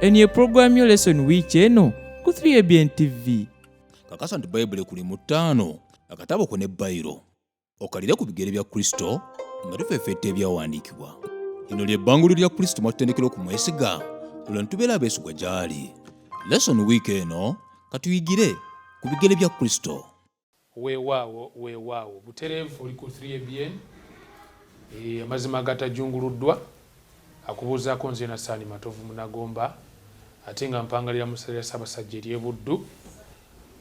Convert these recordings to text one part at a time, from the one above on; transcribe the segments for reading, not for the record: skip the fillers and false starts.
eno ye program yo lesson week eno ku 3ABN TV. Kakasa nti Bible kuli mu 5 akatabo ko ne Bayiro okalire ku bigere bya Kristo nga tufeefetta ebyawandiikibwa. Lino ly'ebbanguliro lya Kristo mwatutendekera okumwesiga olwo ntubeera abeesigwa gy'ali. Lesson week eno katuyigire ku bigere bya Kristo. Weewaawo butereevu oli ku 3ABN amazima agatajunguluddwa akubuuzaako nze na Saani Matovu Munagomba ate nga mpangalira mu ssala lya Ssaabasajja ery'e Buddu.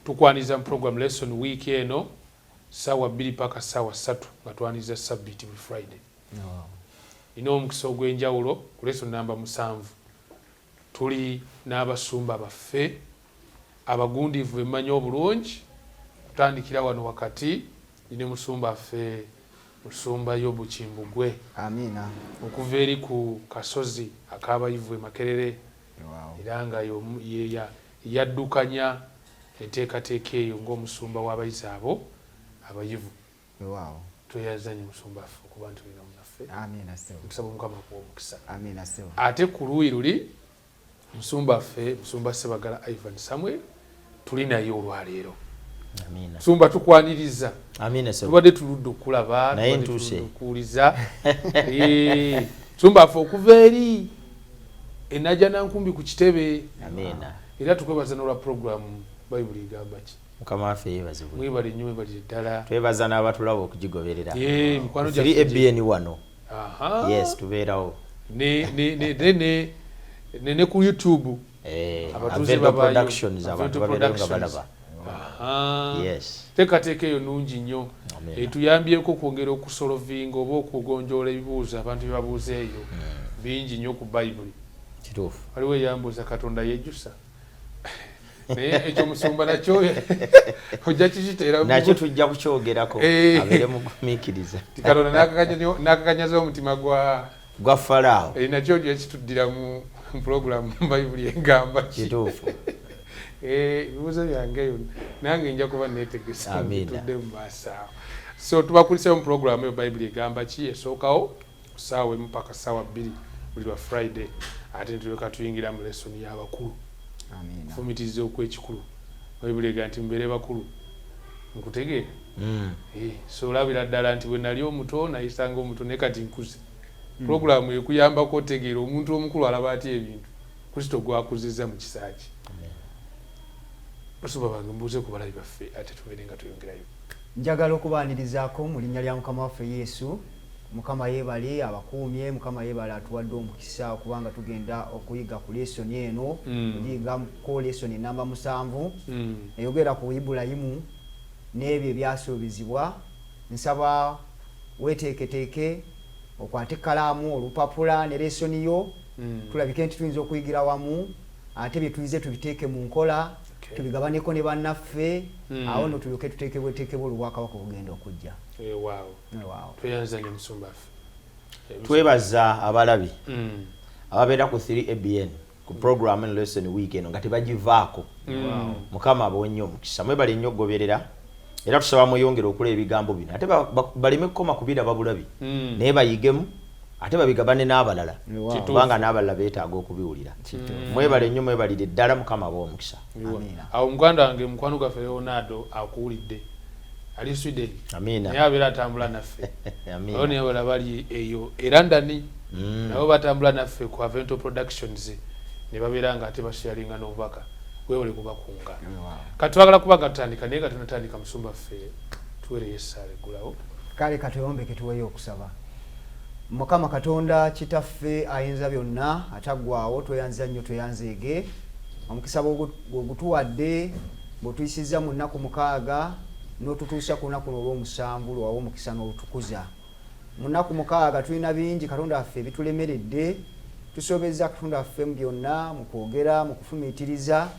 Tukwaniza mu program lesson week eno ssaawa 2 paka ssaawa 3 nga twaniza sabbath buli Friday. Ina omukisa ogw'enjawulo ku lesson namba 7 tuli n'abasumba baffe abagundiivu bemmanyi obulungi. Tutandikira wano wakati ine musumba affe musumba Yobu Kimbugwe. Amina. Okuva eri ku kasozi ak'abayivu Makerere. Era nga yaddukanya enteekateeka eyo ng'omusumba w'abayizi abo abayivu. Tweyazanye musumba affe okuba nti olina munaffe. Amina sewo. Ntusaba Mukama akuwa omukisa. Amina sewo. Ate ku luuyi luli musumba affe musumba Sebagala Ivan Samuel tuli naye olwaleero. Amina. Musumba tukwaniriza. Amina sewo. Tubadde tuludde okulaba naye ntuuse okuwuliza. Musumba affe okuva eri enajja nankumbi ku kitebe. Amina. Era tukwebaza n'olwa program Bible igamba ki? Mukama waffe yeebaze buli. Mwebale nnyo mwebale ddala. Twebaza n'abatulaba okugigoberera. Mikwano gyaffe. 3ABN wano. Aha. Yes, tubeerawo. Ne ku YouTube. Abatuuze productions abantu babeera nga balaba. Yes. Teekateeka eyo nnungi nnyo. Etuyambyeko okwongera okusolovinga oba okugonjoola ebibuuzo abantu bye babuuza eyo bingi nnyo ku Bible. Kituufu. Waliwo eyambuuza Katonda yejjusa. Naye ekyo musumba nakyo ojja kikiteera nakyo tujja kukyogerako abeere mugumiikiriza. Katonda n'akakanyaza omutima gwa Falaawo. Nakyo ekituddira mu program Bible engamba ki? Kituufu. Ebibuuzo byange eyo nange nja kuba neetegesa tudde mu maaso awo. So tubakuliseyo mu program eyo Bible egamba ki esookawo ku ssaawa 1 paka ssaawa 2 buli lwa Friday. Ate tuleka tuyingira mu lesson y'abakulu. Amina. Fumitize okw'ekikulu. Bible egamba nti mbeere bakulu. Nkutegeera? So olabira ddala nti bwe nali omuto nayisanga omuto naye kati nkuze. Program ekuyambako otegeera omuntu omukulu alaba atya ebintu. Kristo gwakuzizza mu kisaaki. Basumba bange mbuuze ku balabi baffe ate tubeere nga tuyongerayo. Njagala okubaanirizaako mu linnya lya Mukama waffe Yesu. Mukama yeebale abakuumye, Mukama yeebale atuwadde omukisa okubanga tugenda okuyiga ku lesson eno. Tuyiga ku lesson namba 7 eyogera ku Ibulayimu n'ebyo ebyasuubizibwa. Nsaba weeteeketeeke okwate ekkalaamu olupapula ne lesson yo tulabike nti tuyinza okuyigira wamu ate bye tuyize tubiteeke mu nkola tubigabaneko ne bannaffe awo no tulyoke tuteekebweteekebwe olubwakabaka obugenda okujja. Wow. Tweyanzanya musumba ffe. Twebaza abalabi ababeera ku 3ABN ku program and lesson week eno nga tebagivaako. Mukama abonye omukisa mwebale nnyo okugoberera era tusaba mweyongere okulaba ebigambo bino ate baleme kukoma kubiraba bulabi naye bayigemu ate babigabane n'abalala kubanga n'abalala beetaaga okubiwulira. Mwebale nnyo mwebalire ddala Mukama abawa omukisa. Awo muganda wange mukwano gwaffe Leonardo akuwulidde ali Sweden. Amina. Naye abeera atambula naffe. Amina. Awo naye bali eyo London nabo batambula naffe ku Avento Productions ne babeera nga ate basharinga n'obubaka wewole kubakunga. Katwagala kubaga tutandika naye tunatandika musumba ffe tuwereyo essala eggulawo. Kale katuyombe tuweeyo okusaba. Mukama Katonda kitaffe ayinza byonna ataggwaawo tweyanza nnyo tweyanzeege omukisa bw'ogutuwadde bw'otuyisizza mu nnaku 6 n'otutuusa ku lunaku olw'omusanvu lwawo omukisa n'olutukuza. Mu nnaku 6 tulina bingi Katonda waffe bitulemeredde tusobezza Katonda waffe mu byonna mu kwogera mu kufumiitiriza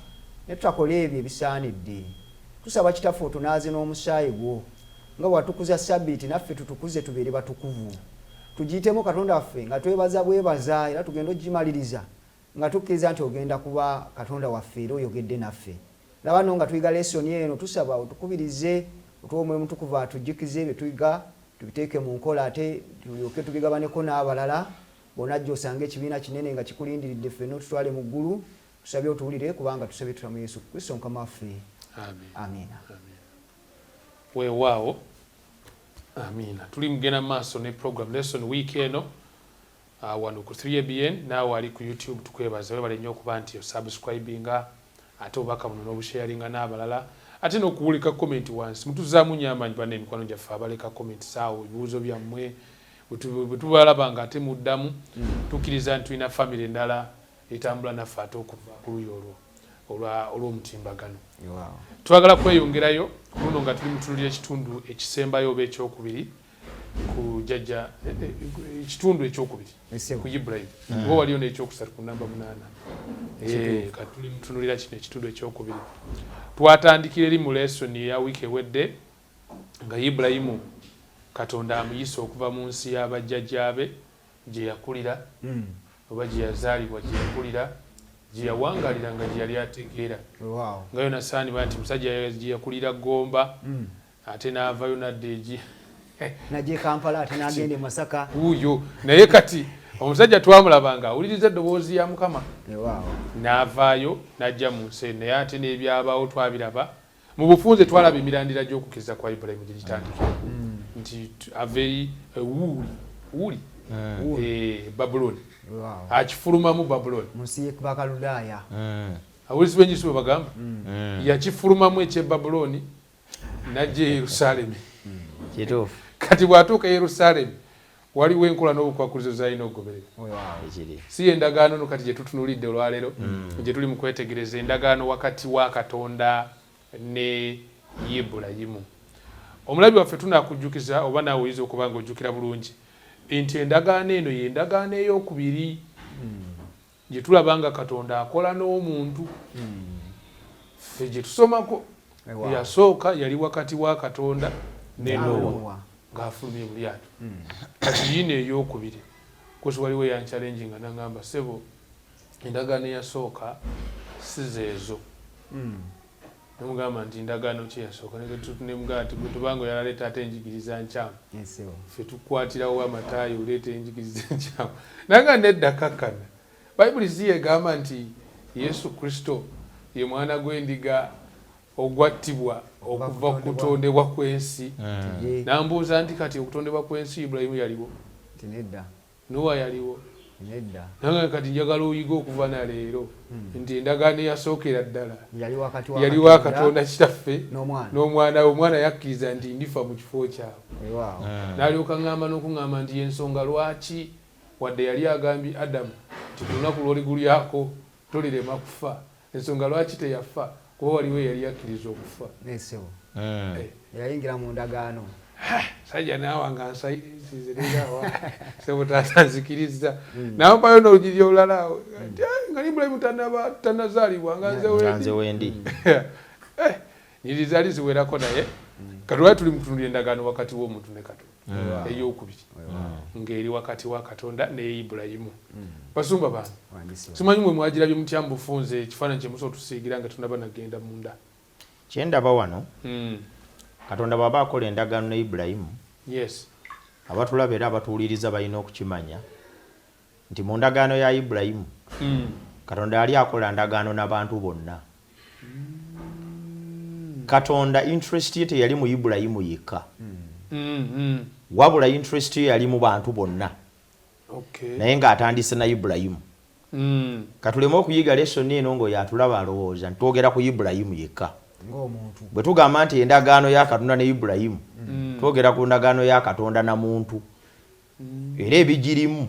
ne tutakola ebyo ebisaanidde. Tusaba kitaffe otunaaze n'omusaayi gwo nga watukuza sabbiiti naffe tutukuze tubeere batukuvu. Tujiyitemu Katonda waffe nga twebaza bwebaza era tugenda ogimaliriza nga tukkiriza nti ogenda kuba Katonda waffe era oyogedde naffe. Laba nno nga tuyiga lesson eno tusaba otukubirize otuwa Omwoyo Mutukuvu atujjukize bye tuyiga tubiteeke mu nkola ate tulyoke tubigabaneko n'abalala bw'onajja osanga ekibiina kinene nga kikulindiridde ffenna otutwale mu ggulu tusabye otuwulire kubanga tusabye tutamu Yesu Kristo Mukama waffe. Amiina. Weewaawo. Amiina. Tuli mugenda maaso ne program lesson week eno wano ku 3ABN naawe ali ku YouTube tukwebaza webale nnyo okuba nti osubscribinga ate obubaka buno n'obusharinga n'abalala ate n'okuwulika comment wansi mutuzaamu nnyo amaanyi banne emikwano gyaffe abaleka comment awo ebibuuzo byammwe bwe tubalaba nga ate muddamu tukkiriza nti tulina famire endala etambula naffe ate okuva ku luyi olw'omutimbagano. Twagala kweyongerayo luno nga tuli mutunulira ekitundu ekisembayo oba ekyokubiri ku jjajja ekitundu ekyokubiri ku Ibulayimu oba waliyo n'ekyokusatu ku namba 8 kati tuli mutunulira kino ekitundu ekyokubiri. Twatandikira eri mu lesson ya wiiki ewedde nga Ibulayimu Katonda amuyisa okuva mu nsi y'abajjajjaabe gye yakulira oba gye yazaalibwa gye yakulira gye yawangalira nga gye yali ategeera nga Yonasaani nti musajja gye yakulira Gomba ate n'avayo n'adda najje Kampala ate n'agenda e Masaka uyo naye kati omusajja twamulabanga awuliriza eddoboozi ya Mukama n'avaayo n'ajja mu nsi naye ate n'ebyabaawo twabiraba mu bufunze twalaba emirandira gy'okukkiriza kwa Ibulayimu gye gitandikira nti aveeri wuli Babuloni akifulumamu Babuloni munsi y'Abakaludaaya awuliriza benjisi bwe bagamba yakifulumamu eky'e Babuloni n'ajja e Yerusaalemi kati bw'atuuka e Yerusaalemi waliwo enkola n'obukwakulizo z'alina okugoberera si endagaano no kati gye tutunulidde olwaleero gye tuli mu kwetegereza endagaano wakati wa Katonda ne Ibulayimu. Omulabi waffe tunakujjukiza oba naawe oyinza okuba nga ojjukira bulungi nti endagaano eno y'endagaano ey'okubiri gye tulaba nga Katonda akola n'omuntu ffe gye tusomako yasooka yali wakati wa Katonda ne Nowa ng'afulumye mu lyato kati yino ey'okubiri kosi waliwo yanchallenginga n'agamba sebo endagaano eyasooka si zeezo namugamba nti endagaano ki yasooka nemugamba nti tubanga oyalaleeta ate enjigiriza nkyamu ffe tukwatirawo amataayi oleeta enjigiriza nkyamu naga nedda kakkana bayibuli si yegamba nti Yesu Kristo ye mwana gw'endiga ogwattibwa okuva ku kutondebwa kw'ensi nambuuza nti kati okutondebwa kw'ensi Ibulayimu yaliwo Nowa yaliwo nange kati njagala oyiga okuva na leero nti endagaano eyasookera ddala yali wa Katonda kitaffe n'omwana we omwana yakkiriza nti ndifa mu kifo kyabwe n'alyoka ŋŋamba n'okuŋŋamba nti yensonga lwaki wadde yali agambye Adamu nti ku lunaku lw'oligulyako tolirema kufa ensonga lwaki teyafa kuba waliwo yali yakkiriza okufa yayingira mu ndagaano sajja naawe nga nsizirirawa sebo tatanzikiriza nampayo n'olugiri olulala nga Ibulayimu tannazaalibwa nga nze wendi nyiriza liziwerako naye katolwali tuli mutunulira endagaano wakati w'omuntu ne Katonda ey'okubiri ng'eri wakati wa Katonda ne Ibulayimu. Basumba bange simanyi mwe mwagirabye mutya mu bufunze ekifaananyi kye musobola otusiigira nga tunaba nagenda munda kyendaba wano Katonda bw'aba akola endagaano ne Ibulayimu abatulaba era abatuwuliriza balina okukimanya nti mu ndagaano ya Ibulayimu Katonda yali akola ndagaano n'abantu bonna. Katonda interest ye teyali mu Ibulayimu yekka wabula interest ye yali mu bantu bonna naye ng'atandise na Ibulayimu. Katuleme okuyiga lesson eno ng'oyo atulaba alowooza ntwogera ku Ibulayimu yekka. Bwe tugamba nti endagaano ya Katonda ne Ibulayimu twogera ku ndagaano ya Katonda na muntu era ebigirimu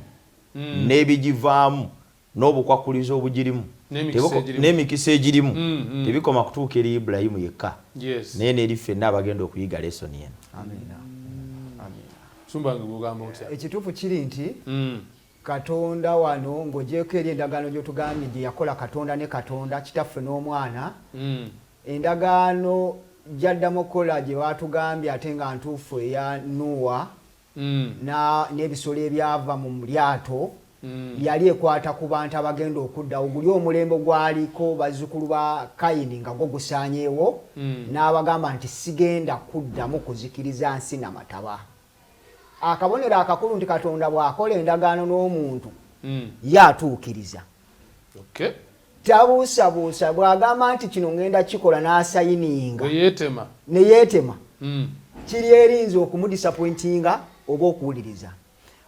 n'ebigivaamu n'obukwakulizo obugirimu n'emikisa egirimu tebikoma kutuuka eri Ibulayimu yekka naye n'eri ffenna abagenda okuyiga lesson eno. Ekituufu kiri nti Katonda wano ng'ogyeko eri endagaano gy'otugambye gye yakola Katonda ne Katonda kitaffe n'omwana endagaano gy'addamu okukola gye baatugambye ate nga ntuufu eya Nowa n'ebisolo ebyava mu lyato yali ekwata ku bantu abagenda okuddawo guli omulembe gwaliko bazzukulu ba Kayini nga gwo gusaanyeewo n'abagamba nti sigenda kuddamu kuzikiriza nsi n'amataba akabonero akakulu nti Katonda bw'akola endagaano n'omuntu yatuukiriza. Tabuusabuusa bw'agamba nti kino ngenda kikola n'asayininga ne yeetema kiri erinza okumudisappointinga oba okuwuliriza.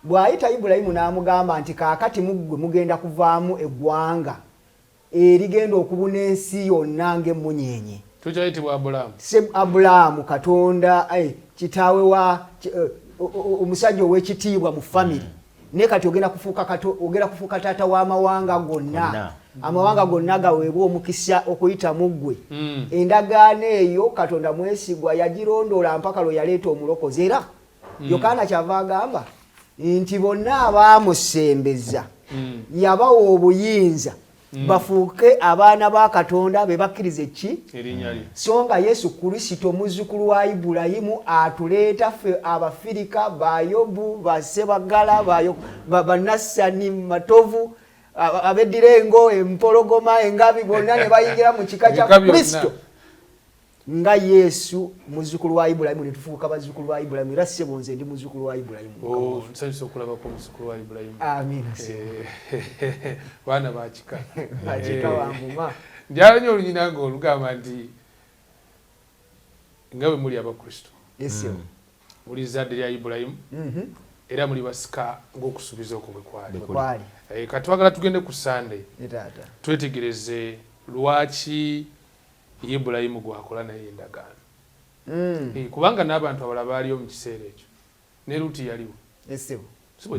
Bw'ayita Ibulayimu n'amugamba nti kaakati muggwe mugenda kuvaamu eggwanga erigenda okubuna ensi yonna ng'emmunyeenye. Tukyayitibwa Abulaamu. Abulaamu Katonda kitaawe wa omusajja ow'ekitiibwa mu family. Ne kati ogenda kufuuka taata w'amawanga gonna. Amawanga gonna gaweebwa omukisa okuyita muggwe. Endagaano eyo Katonda mwesigwa yagirondoola mpaka lwe yaleeta omulokozi. Era Yokaana kyava agamba nti bonna abaamusembeza yabawa obuyinza bafuuke abaana ba Katonda be bakkiriza ki erinnya lye. So nga Yesu Kristo muzzukulu wa Ibulayimu atuleeta ffe Abafirika, Bayobu, Basebagala, Banassani, Matovu, Abeddirengo, Empologoma, Engabi bonna ne bayingira mu kika kya Kristo. Nga Yesu muzzukulu wa Ibulayimu ne tufuuka bazzukulu wa Ibulayimu. Era ssebo nze ndi muzzukulu wa Ibulayimu. Nsanyusa okulabako muzzukulu wa Ibulayimu. Amiina. Baana bakika. Bakika wambuma. Njala nnyo olunyina ng'olugamba nti nga bwe muli Abakristo. Muli zadde lya Ibulayimu. Era muli basika ng'okusuubiza okwo bwe kwali. Kati twagala tugende ku Sunday. Twetegereze lwaki Ibulayimu gwakola naye endagaano. Kubanga n'abantu abalala baaliyo mu kiseera ekyo. Ne Luuti yaliwo.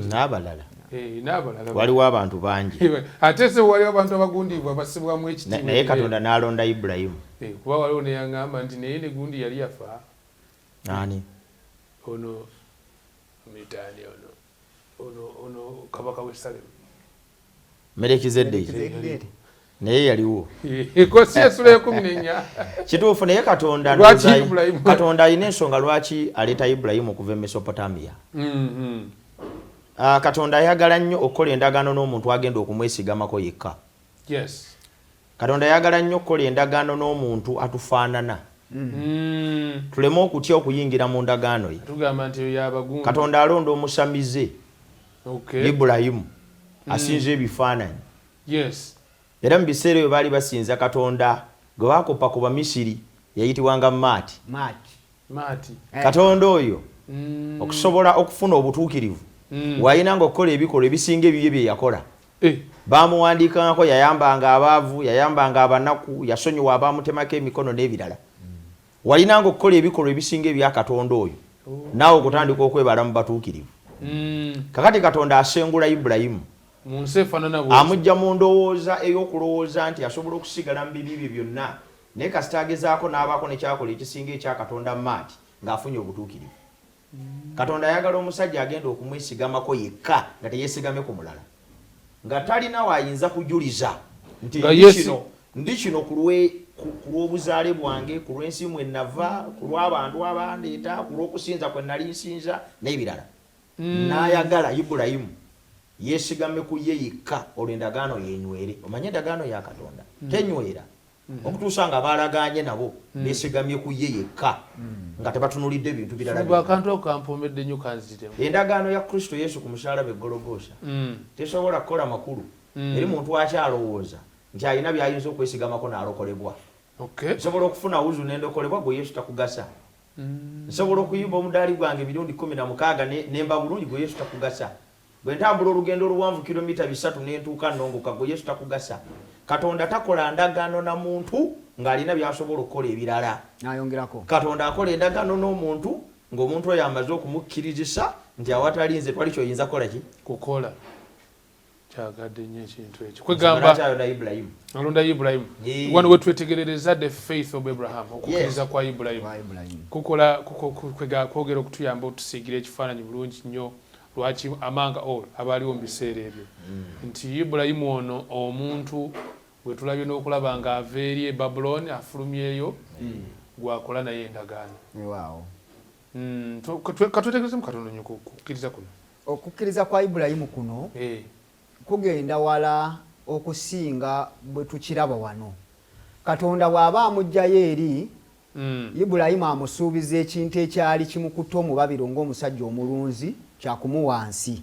N'abalala. N'abalala. Waliwo abantu bangi. Ate se waliwo abantu abagundiivu abasibwamu ekitiibwa. Naye Katonda n'alonda Ibulayimu. Kuba waliwo ne yaŋŋamba nti naye ne gundi yali yafa. Ani? Ono Mitaani ono kabaka w'e Salemu. Melekizeddeeki. Naye yaliwo. Ekosi Esula 14. Kituufu naye Katonda alina ensonga lwaki aleeta Ibulayimu okuva e Mesopotamia. Katonda ayagala nnyo okukola endagaano n'omuntu agenda okumwesigamako yekka. Katonda ayagala nnyo okukola endagaano n'omuntu atufaanana. Tuleme okutya okuyingira mu ndagaano ye. Katonda alonda omusamize Ibulayimu asinza ebifaananyi. Era mu biseera ebyo baali basinza Katonda gwe baakoppa ku Bamisiri yayitibwanga Maati. Katonda oyo okusobola okufuna obutuukirivu wayinanga okukola ebikolwa ebisinga ebibye bye yakola. Baamuwandiikangako yayambanga abaavu, yayambanga abanaku, yasonyiwa abaamutemako emikono n'ebirala. Walinanga okukola ebikolwa ebisinga ebya Katonda oyo naawe okutandika okwebala mu batuukirivu. Kakati Katonda asengula Ibulayimu amujja mu ndowooza ey'okulowooza nti asobola okusigala mu bibi bye byonna naye kasita agezaako n'abaako nekyakola ekisinga ekya Katonda Maati ng'afunye obutuukirivu. Katonda ayagala omusajja agenda okumwesigamako yekka nga teyeesigamye ku mulala, nga talina waayinza kujuliza nti ndi kino ku lw'obuzaale bwange, ku lw'ensi mwe nava, ku lw'abantu abandeeta, ku lw'okusinza kwe nali nsinza n'ebirala. N'ayagala Ibulayimu yeesigame ku ye yekka olwo endagaano yenywere. Omanye endagaano ya Katonda tenywera okutuusa nga baalagaanye nabo beesigamye ku ye yekka nga tebatunulidde bintu birala. Endagaano ya Kristo Yesu ku musaalaba e Gologoosa tesobola kukola makulu eri muntu akyalowooza nti alina by'ayinza okwesigamako n'alokolebwa. Nsobola okufuna wuzu n'endokolebwa gwe Yesu takugasa. Nsobola okuyimba omudaali gwange emirundi 16 nemba bulungi gwe Yesu takugasa. Bwe ntambula olugendo oluwanvu kilomita 3 n'entuuka nnongoka gwe Yesu takugasa. Katonda takola ndagaano na muntu ng'alina by'asobola okukola ebirala. Katonda akola endagaano n'omuntu ng'omuntu oyo amaze okumukkirizisa nti awatali nze twali kyoyinza kukola ki? Kukola. Kyagadde nnyo ekintu ekyo. Kwegamba alonda Ibulayimu. Wano we twetegerereza the faith of Abraham, okukkiriza kwa Ibulayimu. Kukola kwogera okutuyamba otusiigira ekifaananyi bulungi nnyo lwaki amanga abaaliwo mu biseera ebyo nti Ibulayimu ono omuntu bwe tulabye n'okulaba nga ava eri e Babuloni afulumyeyo gwakola naye endagaano. Katwetegerezemu katono nnyo kukkiriza kuno. Okukkiriza kwa Ibulayimu kuno kugenda wala okusinga bwe tukiraba wano. Katonda bw'aba amugjayo eri Ibulayimu amusuubiza ekintu ekyali kimukutte omubabiro ng'omusajja omulunzi kyakumuwa nsi.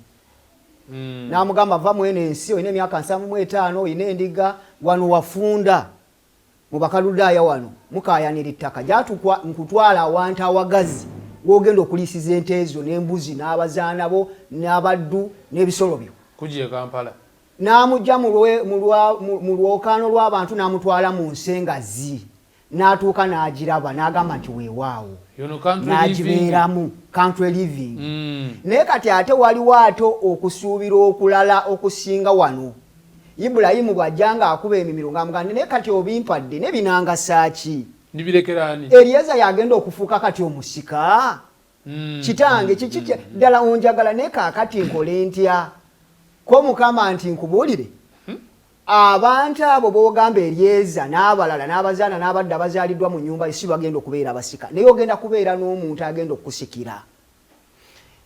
N'amugamba va mwene ensi oyina emyaka 75 oyina endiga wano wafunda mu Bakaludaaya wano mukayanira ettaka jatukwa nkutwala awantu awagazi wogenda okuliisiza ente ezo n'embuzi n'abazaanabo n'abaddu n'ebisolo byo kujiye Kampala. N'amujja mu lwokaano lw'abantu n'amutwala mu nsengazi n'atuuka n'agiraba n'agamba nti weewaawo n'agibeeramu country living. Naye kati ate waliwo ate okusuubira okulala okusinga wano. Ibulayimu bw'ajjanga akuba emimiro ng'amugamba naye kati obimpadde ne binangasa ki? Nibirekerani. Eliyeza yagenda okufuuka kati omusika. Kitange kiki ddala onjagala naye kaakati nkole ntya? Ko Mukama nti nkubuulire abantu abo b'ogamba Eliyeza n'abalala n'abazaana n'abadda abazaaliddwa mu nnyumba si bagenda okubeera abasika naye ogenda kubeera n'omuntu agenda okukusikira.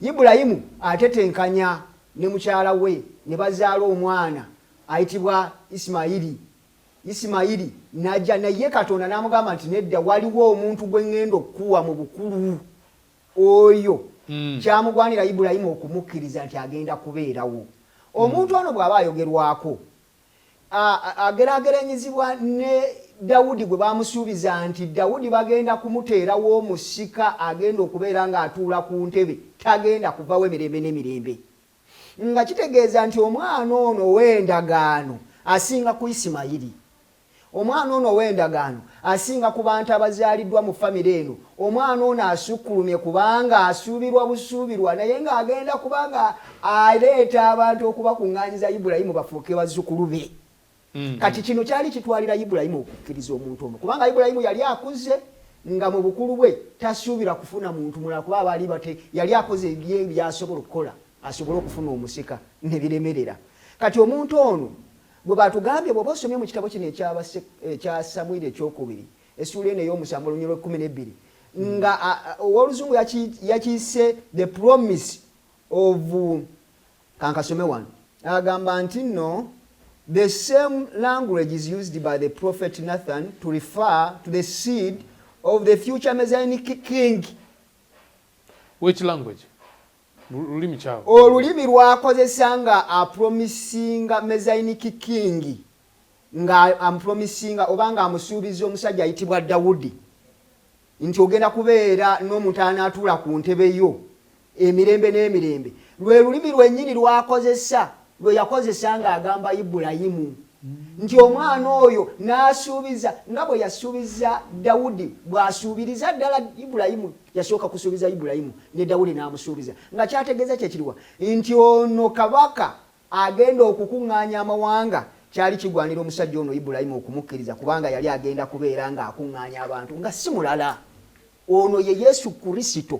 Ibulayimu atetenkanya ne mukyala we ne bazaala omwana ayitibwa Isimayiri najja naye Katonda n'amugamba nti nedda waliwo omuntu gwe ngenda okukuwa mu bukulu oyo kyamugwanira Ibulayimu okumukkiriza nti agenda kubeerawo. Omuntu ono bw'aba ayogerwako ageraageranyizibwa ne Dawudi gwe bamusuubiza nti Dawudi bagenda kumuteerawo omusika agenda okubeera ng'atuula ku ntebe tagenda kuvawo emirembe n'emirembe. Nga kitegeeza nti omwana ono ow'endagaano asinga ku Isimayiri. Omwana ono ow'endagaano asinga ku bantu abazaaliddwa mu famire eno. Omwana ono asukkulumye kubanga asuubirwa busuubirwa naye ng'agenda kubanga aleeta abantu okubakuŋŋaanyiza Ibulayimu bafuuke bazzukulu be. Kati kino kyali kitwalira Ibulayimu okukkiriza omuntu ono kubanga Ibulayimu yali akuze nga mu bukulu bwe tasuubira kufuna muntu mulala kuba abaali bate yali akoze byasobola okukola asobole okufuna omusika ne biremerera. Kati omuntu ono bwe batugambye bw'oba osomye mu kitabo kino ekya Samwiri ekyokubiri essuula eno ey'omusanvu olunyiriro 12 nga ow'oluzungu yakiyise the promise of kankasome wano agamba nti no the same language is used by the prophet Nathan to refer to the seed of the future Messianic king. Which language? Lulimi chawo. Olulimi lwakozesa nga apromisinga Messianic king nga ampromisinga obanga amusuubiza omusajja ayitibwa Dawudi nti ogenda kubeera n'omuntu anaatuula ku ntebe yo emirembe n'emirembe. Lwe lulimi lwennyini lwakozesa lwe yakozesa ng'agamba Ibulayimu nti omwana oyo n'asuubiza nga bwe yasuubiza Dawudi bw'asuubiriza ddala Ibulayimu yasooka kusuubiza Ibulayimu ne Dawudi n'amusuubiza nga kyategeeza kyekiriwa nti ono kabaka agenda okukuŋŋaanya amawanga kyali kigwanira omusajja ono Ibulayimu okumukkiriza kubanga yali agenda kubeera ng'akuŋŋaanya abantu nga si mulala ono ye Yesu Kristo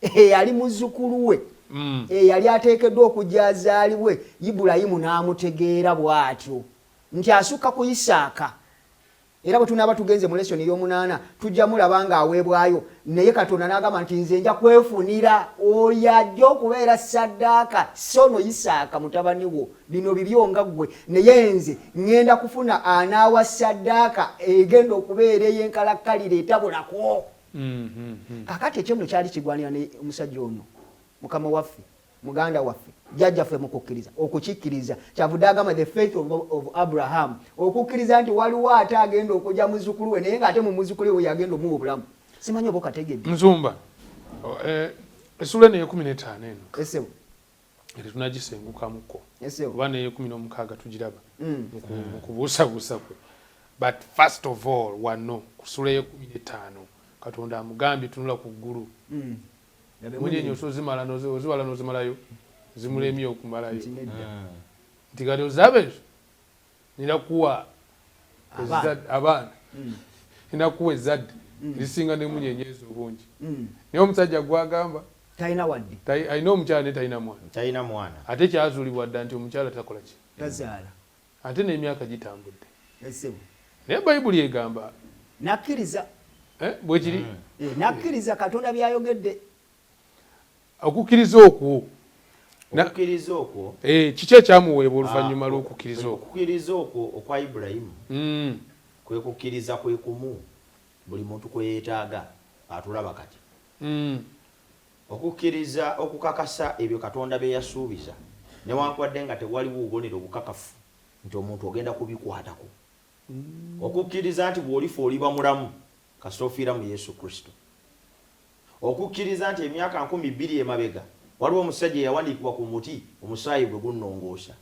eyali muzzukulu we yali ateekeddwa okujja azaalibwe. Ibulayimu n'amutegeera bw'atyo nti asukka ku Isaaka era bwe tunaaba tugenze mu lesoni ey'omunaana tujja mulaba ng'aweebwayo naye Katonda n'agamba nti nze nja kwefunira oyo ajja okubeera ssaddaaka sono Isaaka mutabani wo bino bibyo nga ggwe naye nze ŋŋenda kufuna anaawa ssaddaaka egenda okubeera ey'enkalakkalire etabulako. Kakati ekyo nno kyali kigwanira ne omusajja ono Mukama waffe muganda waffe jjajjaffe mu kukkiriza okukikkiriza kyavudde agamba the faith of Abraham okukkiriza nti waliwo ate agenda okujja muzzukulu we naye ng'ate mu muzzukulu we yagenda omuwa obulamu. Simanyi oba okategedde Nzumba essula eno ey'e15 eno esebo era tunagisengukamuko esebo oba n'ey'16 tugiraba mu kubuusabuusa kwe. But first of all wano ku ssula ey'e15 Katonda amugambye tunula ku ggulu munyenye osozimala noziwala nozimalayo zimulemye okumalayo nti kati ozabe ninakuwa abaana ninakuwa ezzadde lisinga ne munyenye ezo obungi naye omusajja gwagamba talina wadde alina omukyala ne talina mwana ate kyazuulibwa dda nti omukyala takola ki tazaala ate n'emyaka gitambudde esebo naye Bayibuli egamba nakkiriza bwe kiri nakkiriza Katonda byayogedde. Okukkiriza okwo okukkiriza okwo kiki ekyamuweebwa oluvannyuma lw'okukkiriza okwo? Okukkiriza okwo okwa Ibulayimu kwe kukkiriza kwe kumu buli muntu kwe yeetaaga atulaba kati okukkiriza okukakasa ebyo Katonda bye yasuubiza newankubadde nga tewaliwo bubonero bukakafu nti omuntu ogenda kubikwatako. Okukkiriza nti bw'olifa oliba mulamu kasita ofiira mu Yesu Kristo. Okukkiriza nti emyaka 20 emabega waliwo omusajja eyawandiikibwa ku muti omusaayi gwe gunnongoosa.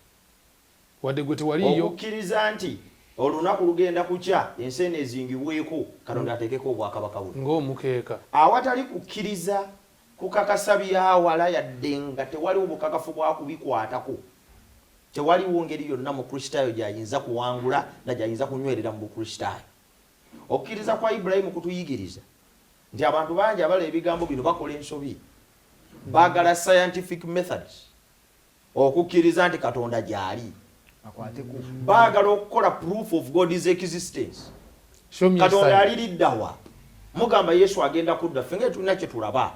Wadde gwe tewaliyo. Okukkiriza nti olunaku lugenda kukya enseene ezingibweko Katonda ateekeko obwakabaka bwe. Ng'omukeeka. Awatali kukkiriza kukakasa byawala yadde nga tewaliwo bukakafu bwa kubikwatako. Tewaliwo ngeri yonna mu Kristaayo gy'ayinza kuwangula na gy'ayinza kunywerera mu Bukristaayo. Okukkiriza kwa Ibulayimu kutuyigiriza nti abantu bangi abala ebigambo bino bakola ensobi. Baagala scientific methods okukkiriza nti Katonda gy'ali. Baagala okukola proof of God's existence. Katonda aliriddawa. Mugamba Yesu agenda kudda ffe tulina kye tulaba.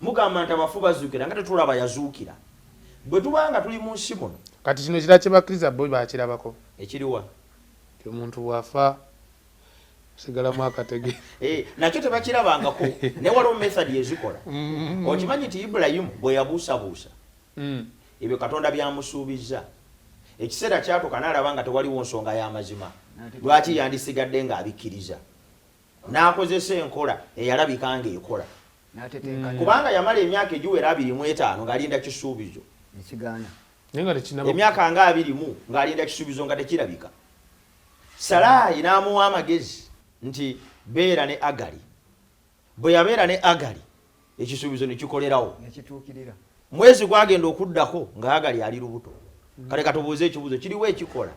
Mugamba nti abafu bazuukira nga tetulaba yazuukira. Bwe tubanga tuli mu nsi muno. Kati kino kira kye bakkiriza bo bakirabako. Ekiriwa omuntu bw'afa sigalamu akatege. Nakyo tebakirabangako ne waliwo method ezikola. Okimanyi nti Ibulayimu bwe yabuusabuusa ebyo Katonda byamusuubiza. Ekiseera kyatuuka n'alaba nga tewaliwo nsonga y'amazima. Lwaki yandisigadde ng'abikkiriza? N'akozesa enkola eyalabika ng'ekola. Kubanga yamala emyaka egiwera 25 ng'alinda kisuubizo. Emyaka nga 20 ng'alinda kisuubizo nga tekirabika. Salaayi n'amuwa amagezi nti beera ne Agali. Bwe yabeera ne Agali ekisuubizo ne kikolerawo. Mwezi gwagenda okuddako nga Agali ali lubuto. Kale katubuuze ekibuuzo kiriwo ekikola.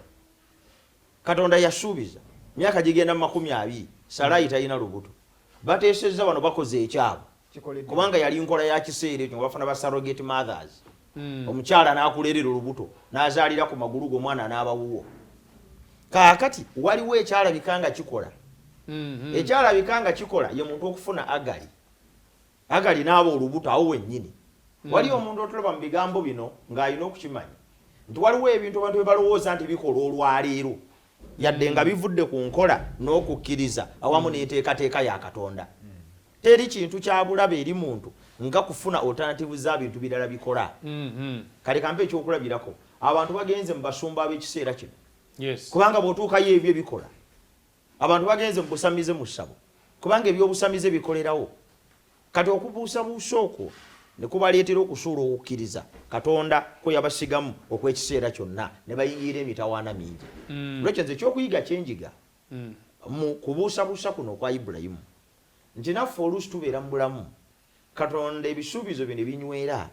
Katonda yasuubiza myaka gigenda mu 20 Salaayi talina lubuto. Bateesezza wano bakoze ekyabo. Kubanga yali nkola ya kiseera ekyo nga bafuna ba surrogate mothers. Omukyala n'akulerera olubuto n'azaalira ku magulu g'omwana n'abawuwo. Kaakati waliwo ekyalabika nga kikola. Ekyalabika nga kikola ye muntu okufuna Agali. Agali n'aba olubuto awo wennyini. Waliwo omuntu otulaba mu bigambo bino ng'alina okukimanya nti waliwo ebintu abantu bye balowooza nti bikola olwaleero yadde nga bivudde ku nkola n'okukkiriza awamu n'enteekateeka ya Katonda. Teri kintu kya bulabe eri muntu nga kufuna alternative za bintu birala bikola. Kale kampe ekyokulabirako abantu bagenze mu basumba ab'ekiseera kino. Kubanga bw'otuukayo ebyo bikola. Abantu bagenze mu busamize mu ssabo kubanga ebyobusamize bikolerawo. Kati okubuusabuusa okwo ne kubaleetera okusuula okukkiriza Katonda kwe yabasigamu okw'ekiseera kyonna ne bayingira emitawaana mingi. Lwekyo nze ekyokuyiga kyenjiga mu kubuusabuusa kuno kwa Ibulayimu nti naffe oluusi tubeera mu bulamu Katonda ebisuubizo bye ne binywera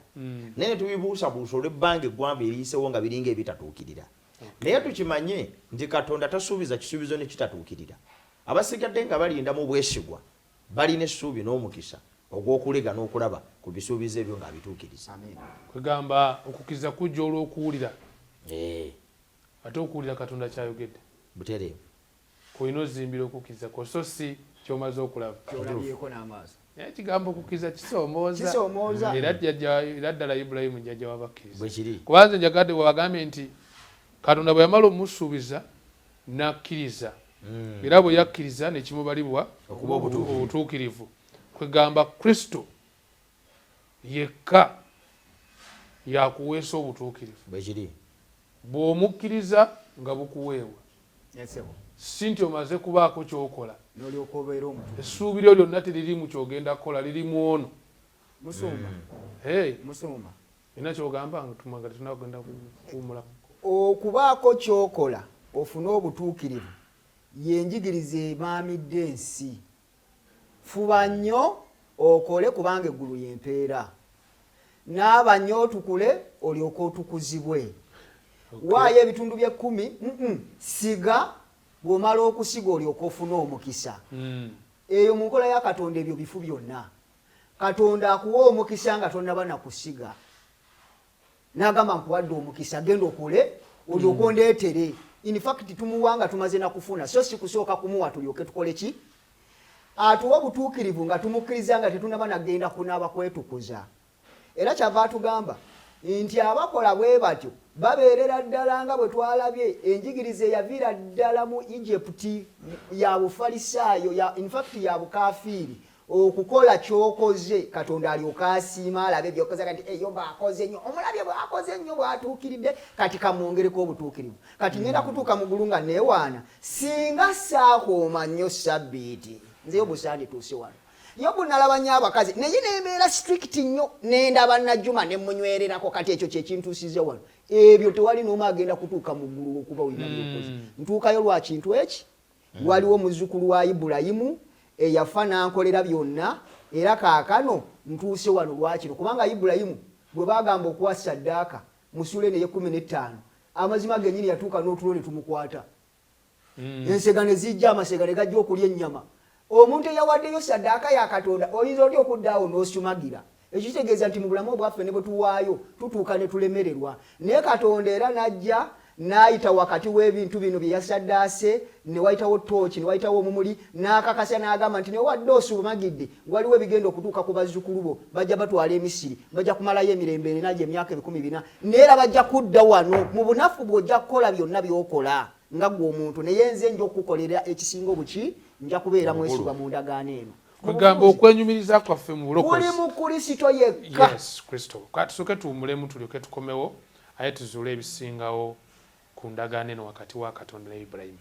naye ne tubibuusabuusa olw'ebbanga eggwanvu eriyisewo nga biringa ebitatuukirira. Naye tukimanye nti Katonda tasuubiza kisuubizo ne kitatuukirira. Abasigadde nga balinda mu bwesigwa balina essuubi n'omukisa ogw'okulega n'okulaba ku bisuubizo ebyo ng'abituukiriza. Kwegamba okukkiriza kujja olw'okuwulira. Ate okuwulira Katonda kyayogedde butereevu. Kulina ozimbira okukkiriza kwo so si ky'omaze okulaba. Ekigambo okukkiriza kisoomooza. Era ddala Ibulayimu jjajja w'abakkiriza. Kubanga njagadde wagambe nti Katonda bwe yamala omusuubiza n'akkiriza. Era bwe yakkiriza ne kimubalibwa okuba obutuukirivu. Kwegamba Kristo yekka yakuweesa obutuukirivu. Bw'omukkiriza nga bukuweebwa. Si nti omaze kubaako ky'okola. Essuubi lyo lyonna teriri mu ky'ogenda kukola, liri mu ono. Musumba. Ina ky'ogamba nga tumaga tunagenda kuwumula. Okubaako ky'okola ofune obutuukirivu yenjigiriza emaamidde ensi. Fuba nnyo okole kubanga eggulu y'empeera. Naaba nnyo otukule olyoke otukuzibwe. Waayo ebitundu bye 10 siga bw'omala okusiga olyoke ofune omukisa. Eyo mu nkola ya Katonda ebyo bifu byonna. Katonda akuwa omukisa nga tonnaba na kusiga. N'agamba nkuwadde omukisa genda okole olyoke ondeetere. In fact tumuwanga tumaze na kufuna so si kusooka kumuwa tulyoke tukole ki? Atuwa butuukirivu nga tumukkiriza nga tetunaba nagenda kunaaba kwetukuza. Era kyava atugamba nti abakola bwe batyo babeerera ddala nga bwe twalabye enjigiriza eyaviira ddala mu Egypt ya Bufalisaayo in fact ya Bukafiiri okukola kyokoze Katonda alyoka asiima alabe byokoze kati Yoba akoze nnyo omulabye bw'akoze nnyo bw'atuukiridde kati kamwongereko obutuukirivu kati ngenda kutuuka mu ggulu nga neewaana singa saakuuma nnyo sabbiiti nze Yobu sandituuse wano Yobu nalaba nnyo abakazi naye neembeera strict nnyo nendaba Najjuma ne munywererako kati ekyo kyekintuusize wano ebyo tewali n'omu agenda kutuuka mu ggulu okuba olina byokoze ntuukayo lwa kintu eki waliwo muzzukulu wa Ibulayimu eyafa n'ankolera byonna era kaakano ntuuse wano lwakino kubanga Ibulayimu bwe bagamba okuwa saddaaka musule neye 15 amazima gennyini yatuuka n'otulo ne tumukwata ensega ne zijja amasega ne gajja okulya ennyama omuntu eyawaddeyo saddaaka ya Katonda oyinza otya okuddaawo n'osumagira ekyo kitegeeza nti mu bulamu bwaffe ne bwe tuwaayo tutuuka ne tulemererwa naye Katonda era n'ajja n'ayita wakati w'ebintu bino bye yasaddaase ne wayitawo tooki ne wayitawo omumuli n'akakasa n'agamba nti ne wadde osumagidde waliwo ebigenda okutuuka ku bazzukulu bo bajja batwala e Misiri bajja kumalayo emirembe erina gye emyaka 14 neera bajja kudda wano mu bunafu bw'ojja kukola byonna by'okola nga gwe omuntu naye nze nja okukukolera ekisinga obuki nja kubeera mwesigwa mu ndagaano eno kugamba okwenyumiriza kwaffe mu bulokozi kuli mu Kristo yekka yes Kristo kati tusooke tuwummulemu tulyoke tukomewo aye tuzuule ebisingawo ku ndagaano eno wakati wa Katonda ne Ibulayimu.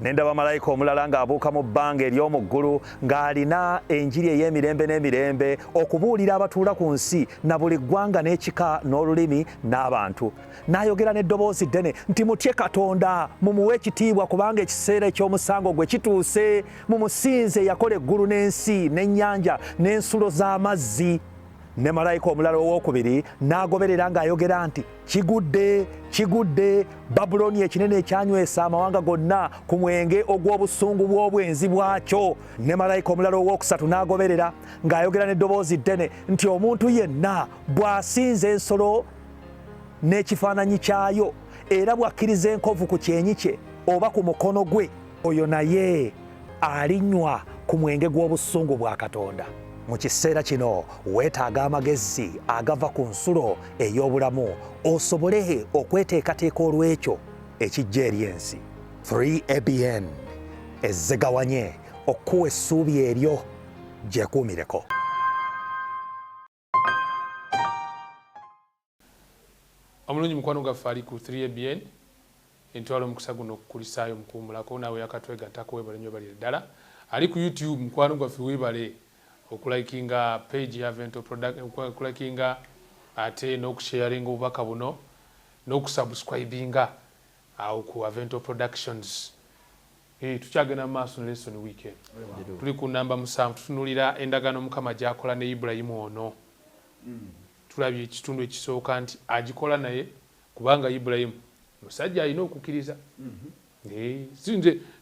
Nendaba malayika omulala ng'abuuka mu bbanga ery'omu ggulu ng'alina enjiri ey'emirembe n'emirembe okubuulira abatuula ku nsi na buli ggwanga n'ekika n'olulimi n'abantu. N'ayogera n'eddoboozi ddene nti mutye Katonda mumuwe ekitiibwa kubanga ekiseera eky'omusango gwe kituuse mumusinze yakola eggulu n'ensi n'ennyanja n'ensulo z'amazzi. Ne malayika omulala owookubiri n'agoberera ng'ayogera nti kigudde kigudde Babuloni ekinene ekyanywesa amawanga gonna ku mwenge ogw'obusungu bw'obwenzi bwakyo. Ne malayika omulala owookusatu n'agoberera ng'ayogera n'eddoboozi ddene nti omuntu yenna bw'asinza ensolo n'ekifaananyi kyayo era bw'akkiriza enkovu ku kyenyi kye oba ku mukono gwe oyo naye alinywa ku mwenge gw'obusungu bwa Katonda. Mu kiseera kino weetaaga amagezi agava ku nsulo ey'obulamu osobole okweteekateeka olw'ekyo ekijja eri ensi. 3ABN ezzegawanye okuwa essuubi eryo gyekuumireko. Omulungi mukwano gaffe ali ku 3ABN entwalo omukisa guno okukulisaayo mukuumulako naawe yakatwegattako weebale nnyo balire ddala ali ku YouTube mukwano gwaffe weebale okulayikinga page ya Vento Production okulayikinga ate n'okusharinga obubaka buno n'okusubscribinga awo ku Vento Productions. Tukyagenda mu maaso ne Leesoni weekend tuli ku namba 7 tutunulira endagaano Mukama gy'akola ne Ibulayimu ono. Tulabye ekitundu ekisooka nti agikola naye kubanga Ibulayimu musajja alina okukkiriza.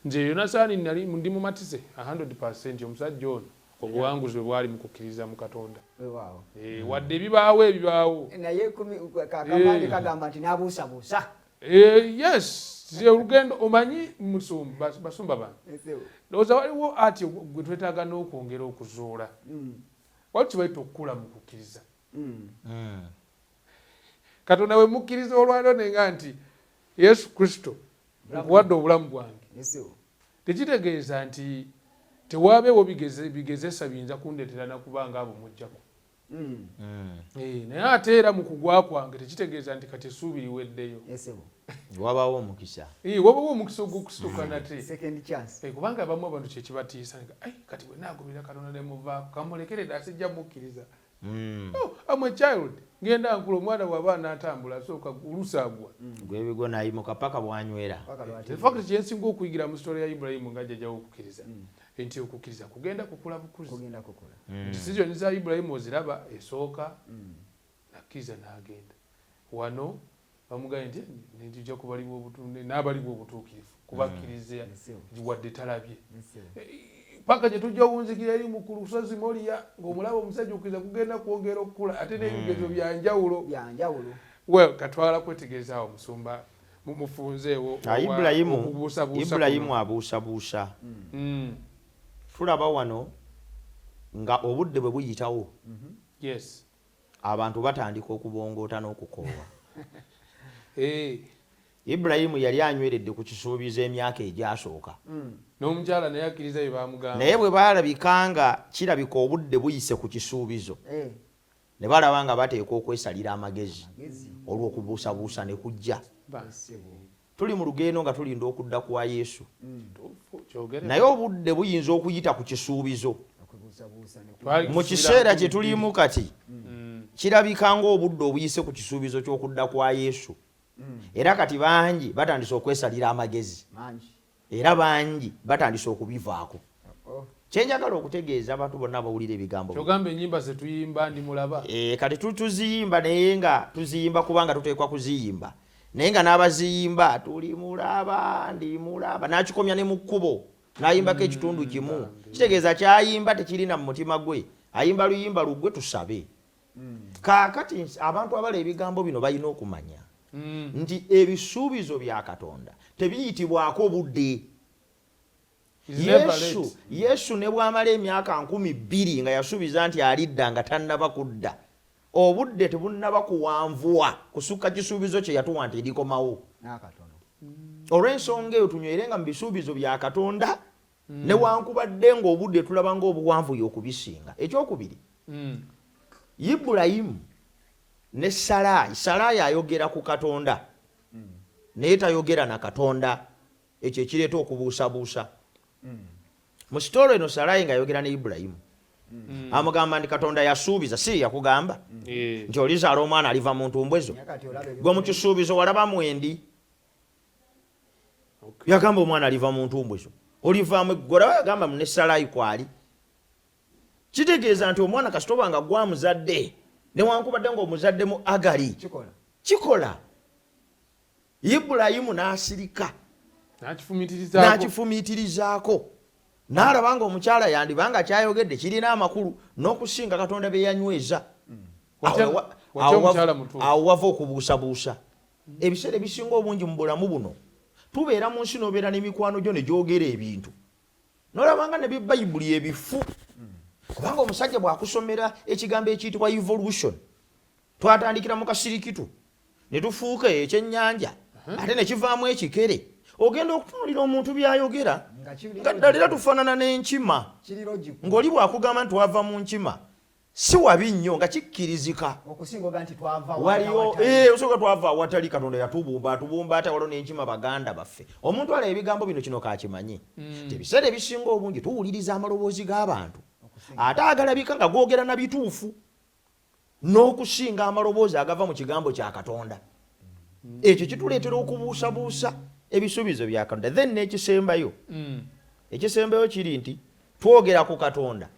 Nze Yonasaani nali ndi mumatize 100% omusajja ono obuwanguzi bwali mu kukkiriza mu Katonda. Wadde ebibaawo naye kakamani kagamba nti n'abuusabuusa. Yes olugendo omanyi musumba basumba bano ndowooza waliwo ati gwe twetaaga n'okwongera okuzuula wali kibaita okukula mu kukkiriza. Katonda we mukkiriza olwaliro nenga nti Yesu Kristo nkuwadde obulamu bwange tekitegeeza nti tewaabeewo bigezesa biyinza kundeetera nakubanga abo mujjako. Naye ate era mu kugwa kwange tekitegeeza nti kati essuubi liweddeyo. Wabaawo omukisa. Wabaawo omukisa ogw'okusituka nate. Second chance. Kubanga abamu abantu kyekibatiisa kati bwe naagobera Katonda ne muvaako kamulekere asijja mukkiriza. I'm a child. Ngenda nkula omwana bw'aba n'atambula asooka olusaagwa. Gw'ebigo n'ayimuka paka bw'anywera. In fact kyensinga okuyigira mu story ya Ibulayimu ng'ajjajawo okukkiriza. Enti okukkiriza kugenda kukula bukuzi. Decision za Ibulayimu oziraba esooka nakkiriza n'agenda. Wano bamugambye nti nitujja kubaliwo obutunde n'abaliwo obutuukirivu kubakkiriza wadde talabye. Paka gye tujja owunzikira eri mu lusozi Moliya ng'omulaba omusajja okkiriza kugenda kwongera okukula ate n'ebigezo byanjawulo. Well katwala kwetegereza awo musumba mumufunzeewo Ibulayimu abuusabuusa. Tulaba wano nga obudde bwe buyitawo abantu batandika okubongoota n'okukoowa. Ibulayimu yali anyweredde ku kisuubizo emyaka egyasooka. N'omukyala naye akkiriza bye baamugamba. Naye bwe baalabika nga kirabika obudde buyise ku kisuubizo ne balaba nga bateeka okwesalira amagezi olw'okubuusabuusa ne kujja. Tuli mu lugendo nga tulinda okudda kwa Yesu. Naye obudde buyinza okuyita ku kisuubizo. Mu kiseera kye tulimu kati kirabika ng'obudde obuyise ku kisuubizo ky'okudda kwa Yesu. Era kati bangi batandise okwesalira amagezi. Era bangi batandise okubivaako. Kyenjagala okutegeeza abantu bonna bawulira ebigambo. Kyogamba ennyimba ze tuyimba ndi mulaba. Kati tuziyimba naye nga tuziyimba kubanga tuteekwa kuziyimba. Naye nga n'abaziyimba tuli mulaba ndi mulaba n'akikomya ne mu kkubo n'ayimbako ekitundu kimu. Kitegeeza kyayimba tekirina mu mutima gwe. Ayimba luyimba luggwe tusabe. Kaakati abantu abala ebigambo bino balina okumanya nti ebisuubizo bya Katonda tebiyitibwako budde. Yesu ne bw'amala emyaka 2000 nga yasuubiza nti alidda nga tannaba kudda, obudde tebunnaba kuwanvuwa kusukka kisuubizo kye yatuwa nti erikomawo. Olw'ensonga eyo tunywerenga mu bisuubizo bya Katonda newankubadde ng'obudde tulaba ng'obuwanvuye okubisinga. Ekyokubiri, Ibulayimu ne Salaayi ayogera ku Katonda naye tayogera na Katonda, ekyo ekireeta okubuusabuusa. Mu sitolo eno Salaayi ng'ayogera ne Ibulayimu amugamba nti Katonda yasuubiza, si yakugamba nti olizaala omwana aliva mu ntumbwe zo, gwe mu kisuubizo walaba mwendi. Yagamba omwana aliva mu ntumbwe zo, olivaamu eggora. Yagamba ne Salaayi kwali, kitegeeza nti omwana kasitoba nga gwamuzadde newankubadde ng'omuzaddemu Agali kikola. Ibulayimu n'asirika n'akifumiitirizaako n'alaba nga omukyala yandibanga kyayogedde kirina amakulu n'okusinga Katonda bye yanyweza. Awo wava okubuusabuusa. Ebiseera ebisinga obungi mu bulamu buno tubeera mu nsi n'obeera n'emikwano gyo ne gyogera ebintu n'olabanga ne Bayibuli ebifu. Kubanga omusajja bw'akusomera ekigambo ekiyitibwa evolution, twatandikira mu kasirikitu ne tufuuka ekyennyanja ate ne kivaamu ekikere. Ogenda okutunulira omuntu byayogera nga ddala era tufaanana n'enkima, ng'oli bw'akugamba nti wava mu nkima si wabi nnyo nga kikkirizika. Waliyo osooka twava awatali Katonda yatubumba ate waliwo n'enkima baganda baffe. Omuntu alaba ebigambo bino kino kaakimanye. Ebiseera ebisinga obungi tuwuliriza amaloboozi g'abantu ate agalabika nga googera na bituufu n'okusinga amaloboozi agava mu kigambo kya Katonda. Ekyo kituleetera okubuusabuusa ebisuubizo bya Katonda. Then n'ekisembayo, ekisembayo kiri nti twogera ku Katonda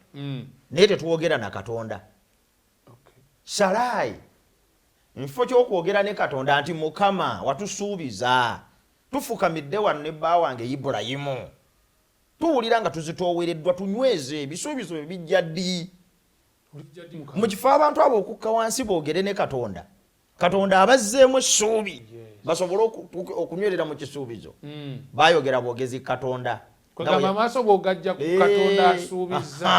naye tetwogera na Katonda. Salaayi mufo ky'okwogera ne Katonda nti Mukama watusuubiza, tufukamidde wano ne bba wange Ibulayimu, tuwulira nga tuzitoowereddwa tunyweze ebisuubizo bye bijja ddi. Mu kifo abantu abo okukka wansi boogere ne Katonda, Katonda abazzeemu essuubi basobole okunywerera mu kisuubizo. Baayogera bwogezi Katonda. Kwegamba maaso bw'ogajja ku Katonda asuubiza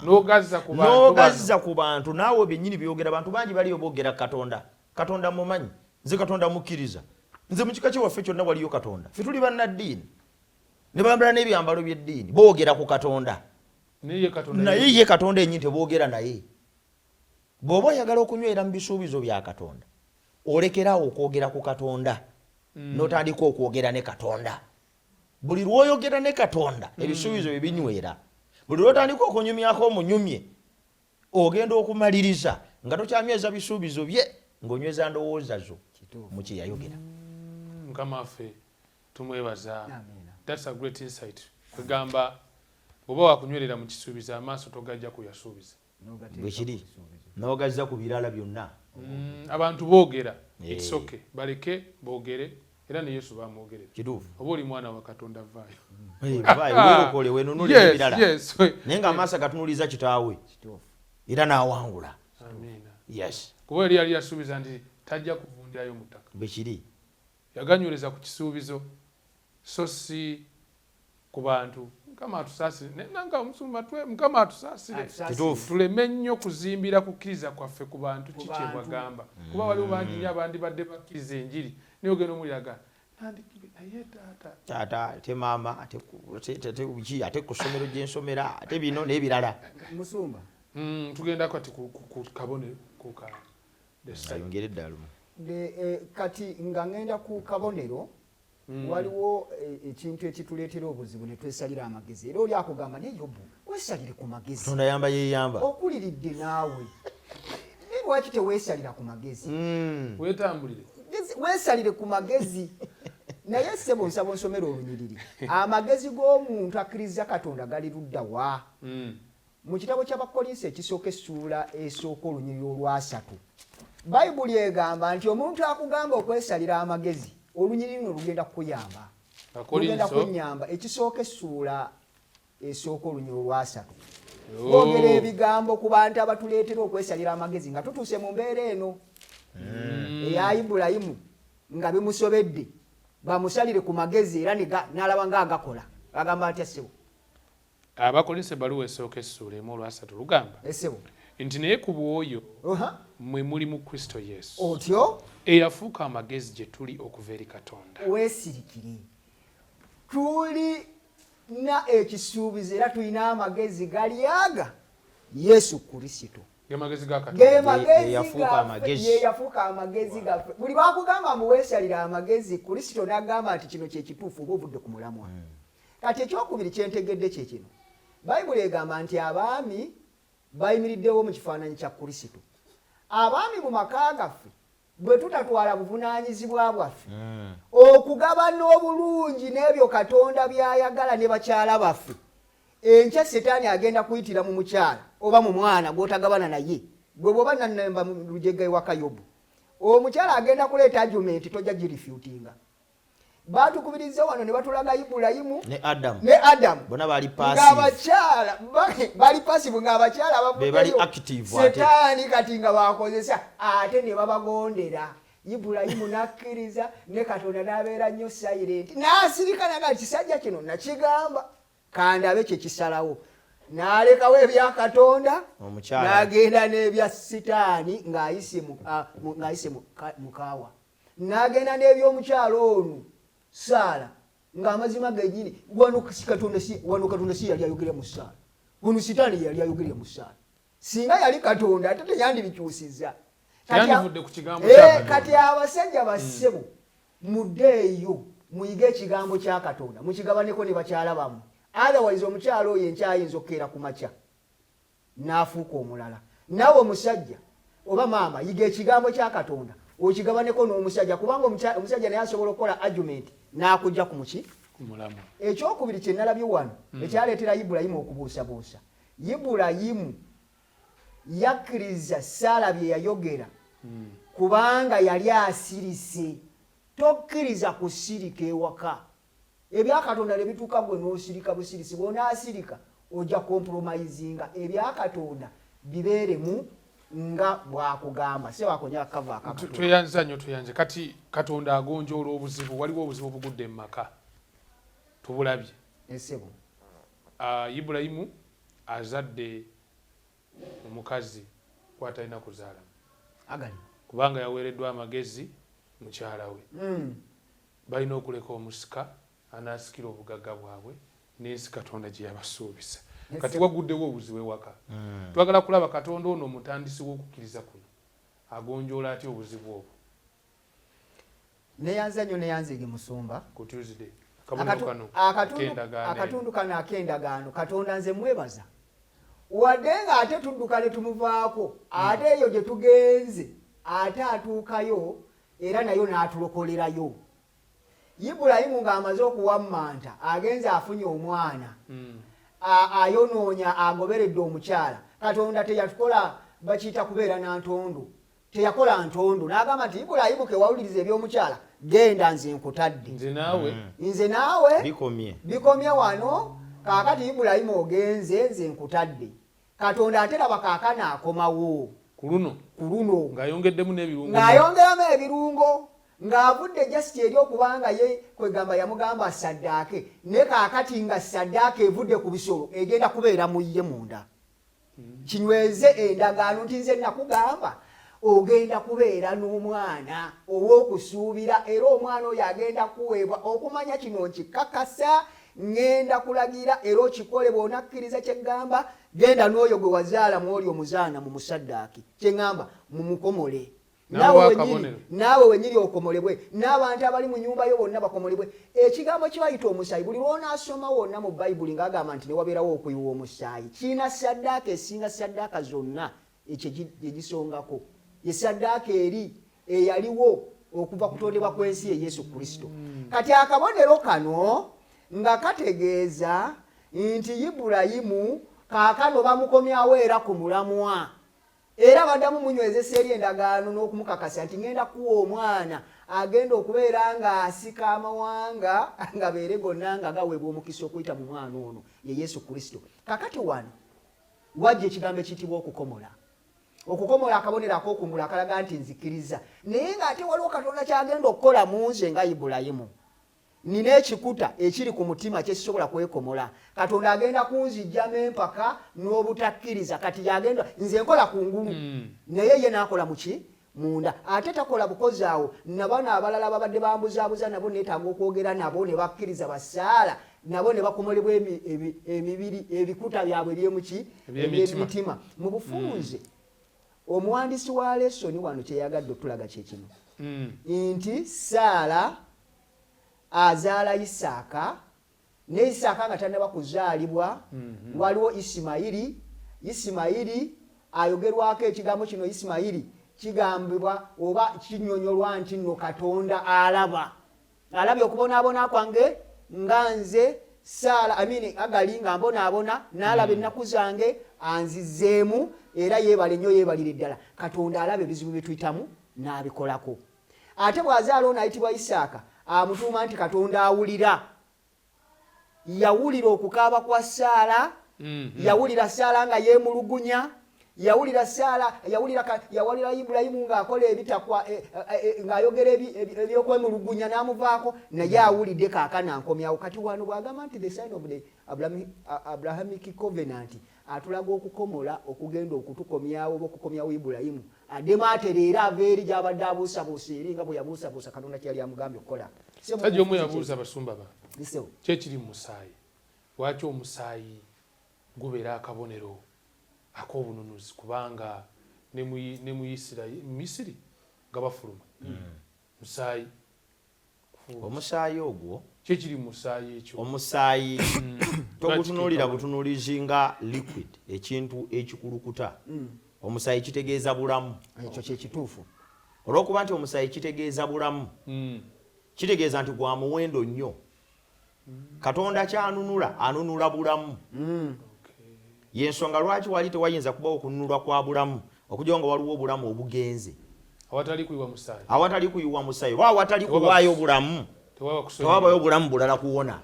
n'ogazza ku bantu naawe bennyini byogera. Abantu bangi baliyo boogera Katonda. Katonda mumanyi, nze Katonda mukkiriza, nze mu kika kiwaffe kyonna waliyo Katonda. Ffe tuli bannaddiini ne bambala n'ebyambalo by'eddiini, boogera ku Katonda naye ye Katonda ennyini teboogera naye. Bw'oba oyagala okunywera mu bisuubizo bya Katonda olekerawo okwogera ku Katonda n'otandika okwogera ne Katonda. Buli lw'oyogera ne Katonda ebisuubizo bye binywera. Buli lw'otandika okunyumyako omunyumye ogenda okumaliriza nga tokyanyweza bisuubizo bye ng'onyweza ndowooza zo mu kye yayogera. Mukama waffe tumwebaza. That's a great insight. Kugamba oba wakunywerera mu kisuubizo amaaso togajja kuyasuubiza. Bwe kiri n'ogazza ku birala byonna. Abantu boogera, it's okay, baleke boogere. Era ne Yesu bamwogerera. Kituufu. Oba oli mwana wa Katonda vaayo. Vaayo weerokole wenunule ebirala. Naye nga amaaso agatunuuliza kitaawe era n'awangula. Amiina. Yes. Kuba yali yasuubiza nti tajja kuvundirayo mutaka. Bwe kiri. Yaganywereza ku kisuubizo so si ku bantu Mukama atusaasire nanga omusumba Mukama atusaasire Kituufu. tuleme nnyo kuzimbira kukkiriza kwaffe ku bantu kiki bagamba kuba waliwo bangi nnyo abandi badde bakkiriza enjiri naye ogenda omuliraga nandikire naye taata ate maama ate ku ssomero gye nsomera ate bino n'ebirala Musumba tugenda kati ku kabonero ayongere eddala kati nga ngenda ku kabonero waliwo ekintu ekituleetera obuzibu ne twesalira amagezi era oli akugamba naye Yobu weesalire ku magezi Katonda yamba yeyamba okuliridde naawe naye lwaki teweesalira ku magezi weetambulire weesalire ku magezi naye ssebo nsaba nsomera olunyiriri amagezi g'omuntu akkiriza Katonda gali ludda wa mu kitabo ky'Abakolinso ekisooka essuula esooka olunyiriri olwasatu Bayibuli egamba nti omuntu akugamba okwesalira amagezi olunyiriri luno lugenda kukuyamba lugenda kunyamba ekisooka essuula esooka olunyiriri olwasatu boogera ebigambo ku bantu abatuleetera okwesalira amagezi nga tutuuse mu mbeera eno eya Ibulayimu nga bimusobedde bamusalire ku magezi era n'alaba ng'agakola agamba atya ssebo Abakolinso ebbaluwa esooka essuula emu olwasatu lugamba essebo nti naye ku bw'oyo mwe muli mu Kristo Yesu otyo eyafuuka amagezi gye tuli okuva eri Katonda weesirikire tulina ekisuubizo era tulina amagezi gali aga Yesu Kristo gemagezi ga Katonda yeyafuuka amagezi gaffe buli bakugamba muweesalira amagezi Kristo n'agamba nti kino kye kituufu oba ovudde ku mulamwa kati ekyokubiri kyentegedde kye kino Bayibuli egamba nti abaami bayimiriddewo mu kifaananyi kya Kristo abaami mu maka gaffe bwe tutatwala buvunaanyizibwa bwaffe okugabana obulungi n'ebyo Katonda by'ayagala ne bakyala baffe enkya Setaani agenda kuyitira mu mukyala oba mu mwana gw'otagabana naye gwe bw'oba nannemba mu lujega ewaka Yobu omukyala agenda kuleeta argument tojja girifutinga batukubiriza wano ne batulaga Ibulayimu ne Adamu bona bali ng'abakyala bali passive ng'abakyala bali active Setaani kati nga bakozesa ate ne babagondera Ibulayimu n'akkiriza ne Katonda n'abeera nnyo silent n'asirikana nga kisajja kino nakigamba kandabe kye kisalawo n'alekawo ebya Katonda n'agenda n'ebya Setaani ng'ayise mu kaawa n'agenda n'eby'omukyalo ono Saala ng'amazima genyini wano Katonda si yali ayogera mu Saala wano Setaani yali ayogera mu Saala singa yali Katonda ate teyandibikyusizza kati abasajja bassebo muddeeyo muyige ekigambo kya Katonda mukigabaneko ne bakyala bammwe otherwise omukyalo oyo enkyayinza okkeera ku makya n'afuuka omulala nawe omusajja oba maama yiga ekigambo kya Katonda okigabaneko n'omusajja kubanga omusajja naye asobola okukola argument n'akujja ku muki kumulamu ekyokubiri kye nalabye wano ekyaleetera Ibulayimu okubuusabuusa Ibulayimu yakkiriza Saala bye yayogera kubanga yali asirise tokkiriza kusirika ewaka ebya Katonda ne bituuka gwe n'osirika busirisi bw'onaasirika ojja compromisinga ebya Katonda bibeeremu nga bwakugamba se wakonya kava akato tweyanza nnyo tweyanze kati Katonda agonjoola obuzibu waliwo obuzibu obugudde mu maka tubulabye esebo Ibulayimu azadde omukazi kwatalina kuzaala agali kubanga yaweereddwa amagezi mukyala we balina okuleka omusika anaasikira obugagga bwabwe n'ensi Katonda gye yabasuubisa kati waguddewo obuzibu ewaka twagala kulaba Katonda ono omutandisi w'okukkiriza kuno agonjoola atya obuzibu obwo neyanza nnyo neyanzige musumba ku Tuesday akatundu kano ak'endagaano Katonda nze mwebaza wadde nga ate tudduka ne tumuvaako ate eyo gye tugenze ate atuukayo era nayo n'atulokolerayo Ibulayimu ng'amaze okuwammanta agenze afunye omwana ayonoonya agoberedde omukyala Katonda teyatukola bakiyita kubeera na ntondo teyakola ntondo n'agamba nti Ibulayimu ke wawuliriza eby'omukyala genda nze nkutadde nze naawe bikomye wano kaakati Ibulayimu ogenze nze nkutadde Katonda ate laba kaakana akomawo ku luno ng'ayongeddemu n'ebirungo ng'ayongeramu ebirungo ng'avudde just eri okubanga ye kwegamba yamugamba saddaake ne kaakati nga saddaake evudde ku bisolo egenda kubeera mu ye munda kinyweze endagaano nti nze nakugamba ogenda kubeera n'omwana ow'okusuubira era omwana oyo agenda kuweebwa okumanya kino nkikakasa ngenda kulagira era okikole bw'onakkiriza kyeggamba genda n'oyo gwe wazaala mwoli omuzaana mu musaddaaki kyeŋŋamba mumukomole naawe wenyiri okomolebwe n'abantu abali mu nyumba yo bonna bakomolebwe ekigambo kibayita omusaayi buli lw'onaasoma wonna mu bayibuli ng'agamba nti ne wabeerawo okuyiwa omusaayi kiina saddaaka esinga saddaaka zonna ekyo gyegisongako ye saddaaka eri eyaliwo okuva kutondebwa kw'ensi ye Yesu Kristo. Kati akabonero kano nga kategeeza nti Ibulayimu kaakano bamukomyawo era ku mulamwa era baddamu munywezesa eri endagaano n'okumukakasa nti ngenda kuwa omwana agenda okubeera ng'asika amawanga nga beere gonna nga gaweebwa omukisa okuyita mu mwana ono ye Yesu Kristo. Kakati wano wajja ekigambo ekiyitibwa okukomola. Okukomola akabonero ak'okungulu akalaga nti nzikiriza naye ng'ate waliwo Katonda kyagenda okukola mu nze nga Ibulayimu. Nina ekikuta ekiri ku mutima kyekisobola kwekomola. Katonda agenda kunzijjamu empaka n'obutakkiriza kati yagenda nze nkola kungulu naye ye n'akola muki munda ate takola bukozi awo nabana abalala babadde bambuzaabuza nabo neetaaga okwogera nabo ne bakkiriza basaala nabo ne bakomolebwa emibiri ebikuta byabwe eby'emitima mu bufunze. Omuwandiisi wa Leesoni wano kyeyagadde otulaga kyekino nti Saala azaala Isaaka ne Isaaka nga tannaba kuzaalibwa waliwo Isimayiri ayogerwako ekigambo kino Isimayiri kigambibwa oba kinyonyolwa nti nno Katonda alabye okubonaabona kwange nga nze Saala Agali nga mbonaabona n'alaba ennaku zange anzizeemu era yeebale nnyo yeebalire ddala. Katonda alaba ebizibu bye tuyitamu n'abikolako. Ate bw'azaala ono ayitibwa Isaaka amutuuma nti Katonda awulira. Yawulira okukaaba kwa Saala, yawulira Saala nga yeemulugunya, yawulira Ibulayimu ng'akola ebitakwa ng'ayogera ebyokwemulugunya n'amuvaako naye awulidde kaakano ankomyawo. Kati wano bw'agamba nti the sign of the Abrahamic covenant atulaga okukomola okugenda okutukomyawo oba okukomyawo Ibulayimu addemu atere era ava eri gy'abadde abuusabuusa eri nga bwe yabuusabuusa Katonda kyali amugambye okukola. Sajja omu yabuuza abasumba ba kyekiri mu musaayi lwaki omusaayi gubeera akabonero ak'obununuzi kubanga ne mu Misiri nga bafuluma musaayi omusaayi ogwo kyekiri mu musaayi ekyo omusaayi togutunuulira butunuulizi nga liquid ekintu ekikulukuta omusaayi kitegeeza bulamu ekyo kyekituufu olw'okuba nti omusaayi kitegeeza bulamu kitegeeza nti gwa muwendo nnyo. Katonda kyanunula anunula bulamu yensonga lwaki wali tewayinza kubawo okununulwa kwa bulamu okujja nga waliwo obulamu obugenze awatali kuyiwa musaayi oba awatali kuwaayo bulamu tewabayo bulamu bulala kuwona.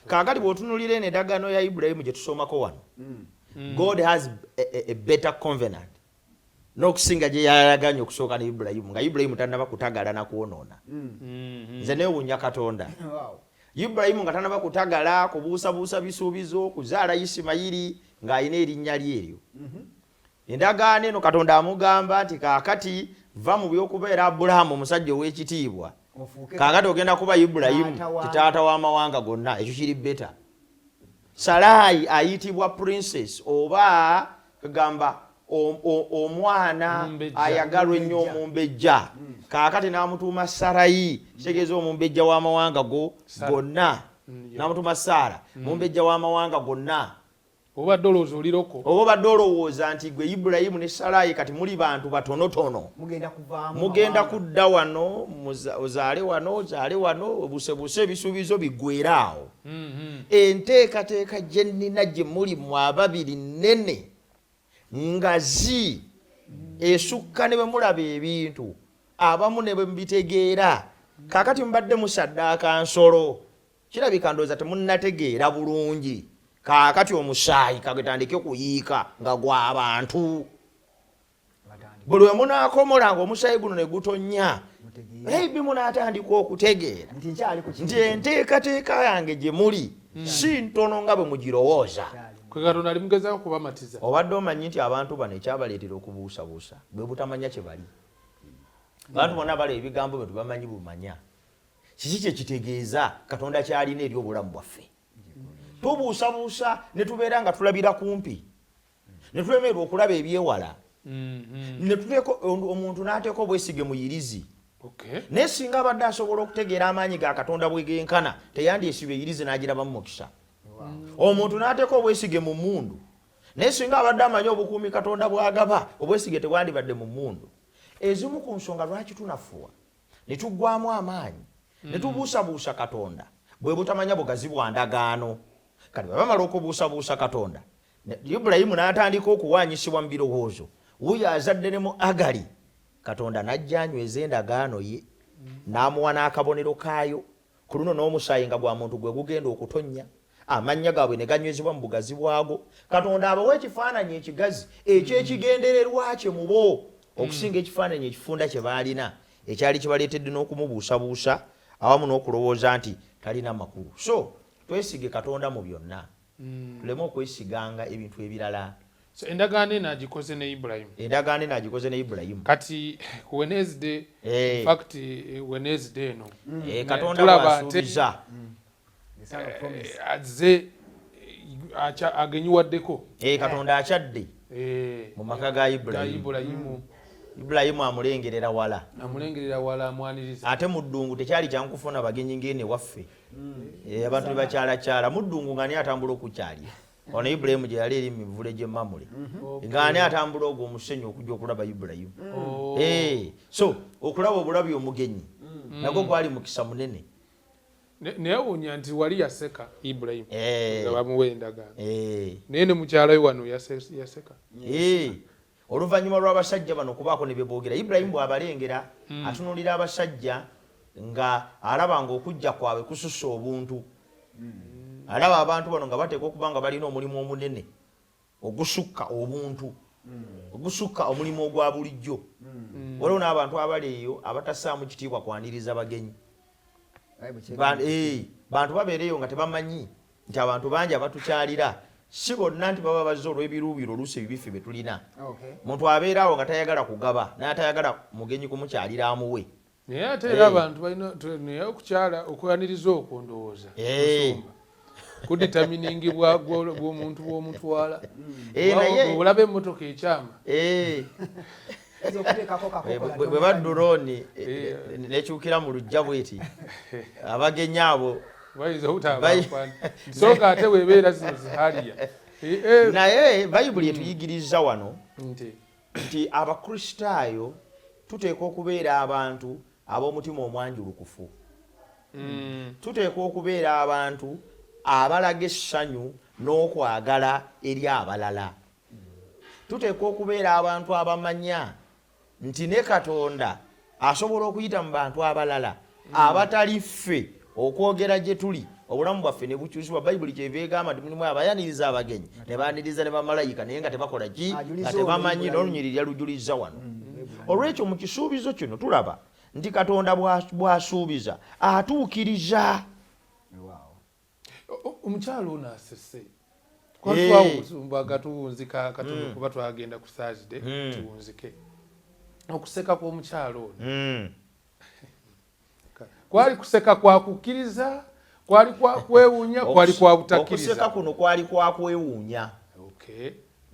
Kaakati bw'otunulira eno endagaano ya Ibulayimu gye tusomako wano God has a better covenant n'okusinga gye yayaganye okusooka ne Ibulayimu nga Ibulayimu tannaba kutagala na kwonoona. Nze neewuunya Katonda. Ibulayimu nga tannaba kutagala kubuusabuusa bisuubizo kuzaala Isimayiri ng'alina erinnya lye eryo. Endagaano eno Katonda amugamba nti kaakati va mu by'okubeera Abulahamu omusajja ow'ekitiibwa kaakati ogenda kuba Ibulayimu kitaata w'amawanga gonna. Ekyo kiri beta. Salaayi ayitibwa princess oba kagamba omwana ayagalwa ennyo omumbejja kaakati n'amutuuma Sarayi kitegeeza omumbejja w'amawanga gonna n'amutuuma Saara mumbejja w'amawanga gonna. obadde olowooza oliroko oba obadde olowooza nti gwe Ibulayimu ne Salaayi kati muli bantu batonotono mugenda kudda wano ozaale wano obusebuse ebisuubizo biggweera awo. Enteekateeka gye nnina gye muli mu ababiri nnene ngazi esukka ne bwe mulaba ebintu abamu ne bwe mubitegeera kaakati mubadde musaddaaka nsolo kirabika ndowooza temunnategeera bulungi. Kaakati omusaayi kagetandike kuyiika nga gw'abantu buli we munaakomolanga omusaayi guno ne gutonnya Leebimu n'atandika okutegeera nti enteekateeka yange gye muli si ntono nga bwe mugirowooza. Kwe Katonda ali mugezaako kubamatiza. Obadde omanyi nti abantu bano ekyabaleetera okubuusabuusa bwe butamanya kye bali. Abantu bonna bala ebigambo bye tubamanyi bumanya. Kiki kye kitegeeza Katonda kyalina eri obulamu bwaffe. Tubuusabuusa ne tubeera nga tulabira kumpi. Ne tulemerwa okulaba ebyewala. Ne tuleeko omuntu n'ateeka obwesige muyirizi. Naye singa abadde asobola okutegeera amaanyi ga Katonda bwe genkana teyandyesiba eyirizi n'agirabamu mukisa. Omuntu n'ateeka obwesige mu mmundu. Naye singa abadde amanyi obukuumi Katonda bw'agaba obwesige tebwandibadde mu mmundu. Ezimu ku nsonga lwaki tunafuwa ne tuggwaamu amaanyi ne tubuusabuusa Katonda bwe butamanya bugazi bwa ndagaano. Kati bwe bamala okubuusabuusa Katonda, Ibulayimu n'atandika okuwaanyisibwa mu birowoozo. Wuyo azadde ne mu Agali, Katonda n'ajja anyweza endagaano ye n'amuwa n'akabonero kaayo. Ku luno n'omusaayi nga gwa muntu gwe gugenda okutonnya, amannya gaabwe ne ganywezebwa mu bugazi bwago. Katonda abawa ekifaananyi ekigazi eky'ekigendererwa kye mu bo okusinga ekifaananyi ekifunda kye baalina ekyali kibaleetedde n'okumubuusabuusa awamu n'okulowooza nti talina makulu. So twesige Katonda mu byonna, tuleme okwesiganga ebintu ebirala. So endagaano eno agikoze ne Ibulayimu. Endagaano eno agikoze ne Ibulayimu. Kati Wednesday, in fact Wednesday eno Katonda bw'asuubiza azze agenyiwaddeko. Katonda akyadde mu maka ga Ibulayimu. Ibulayimu amulengerera wala. Amulengerera wala amwaniriza. Ate mu ddungu tekyali kyankufuna bagenyi ng'ene waffe. Abantu bakyalakyala mu ddungu ng'ani atambula okukyalya. Ono Ibulayimu gye yali eri mu mivule gy'Emamule. Ng'ani atambula ogwo omusenyu okujja okulaba Ibulayimu. So okulaba obulabi omugenyi nagwo gwali mukisa munene. Newuunya nti wali yaseka Ibulayimu nga bamuwa endagaano. Naye ne mukyala we wano yaseka. Oluvannyuma lw'abasajja bano kubaako ne bye boogera, Ibulayimu bw'abalengera atunuulira abasajja nga alaba ng'okujja kwabwe kususse obuntu. Alaba abantu bano nga bateeka okuba nga balina omulimu omunene ogusukka obuntu, ogusukka omulimu ogwa bulijjo. Waliwo n'abantu abali eyo abatassaamu kitiibwa kwaniriza bagenyi. Bantu babeereyo nga tebamanyi nti abantu bangi abatukyalira si bonna nti baba bazze olw'ebiruubiro oluusi ebibiffe bye tulina. Muntu abeeraawo nga tayagala kugaba n'atayagala mugenyi kumukyalira amuwe. Naye ate era abantu balina naye okukyala okwaniriza okwo ndowooza kuditaminingi bw'omuntu bw'omutwala obulabe emmotoka ekyama bwe baddurooni nekyukira mu lujja bweti abagenyi abo soka ate webeera zino zihaliya. Naye Bayibuli etuyigiriza wano nti abakristaayo tuteeka okubeera abantu ab'omutima omwanjulukufu. Tuteeka okubeera abantu abalaga essanyu n'okwagala eri abalala. Tuteeka okubeera abantu abamanya nti ne Katonda asobola okuyita mu bantu abalala abatali ffe okwogera gye tuli obulamu bwaffe ne bukyusibwa. Bayibuli kyeva egamba nti mulimu abayaniriza abagenyi ne baaniriza ne bamalayika naye nga tebakola ki nga tebamanyi n'olunyirira lujuliza wano. Olwekyo mu kisuubizo kino tulaba nti Katonda bw'asuubiza atuukiriza. Omukyalo ono asese kwatwawuzumbaga tuwunzika Katonda kuba twagenda ku Thursday tuwunzike. Okuseka kw'omukyalo ono kwali kuseka kwa kukkiriza, kwali kwa kwewuunya, kwali kwa butakkiriza. Okuseka kuno kwali kwa kwewuunya.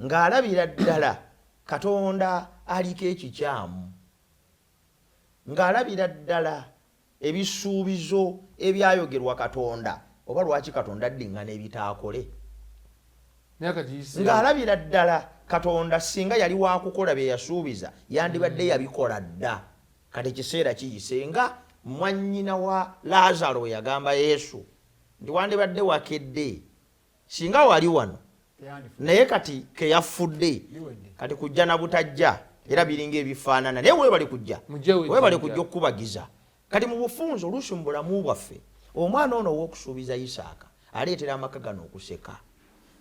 Ng'alabira ddala Katonda aliko ekikyamu, ng'alabira ddala ebisuubizo ebyayogerwa Katonda oba lwaki Katonda addiŋŋana ebitaakole. Ng'alabira ddala Katonda singa yali waakukola bye yasuubiza yandibadde yabikola dda. Kati ekiseera kiyise nga mwannyina wa Laazalo we yagamba Yesu nti wandibadde wakedde singa wali wano, naye kati ke yafudde kati kujja na butajja era biringa ebifaanana. Naye weebale kujja okukubagiza. Kati mu bufunzo oluusi mu bulamu bwaffe omwana ono ow'okusuubiza Isaaka aleetera amaka gano okuseka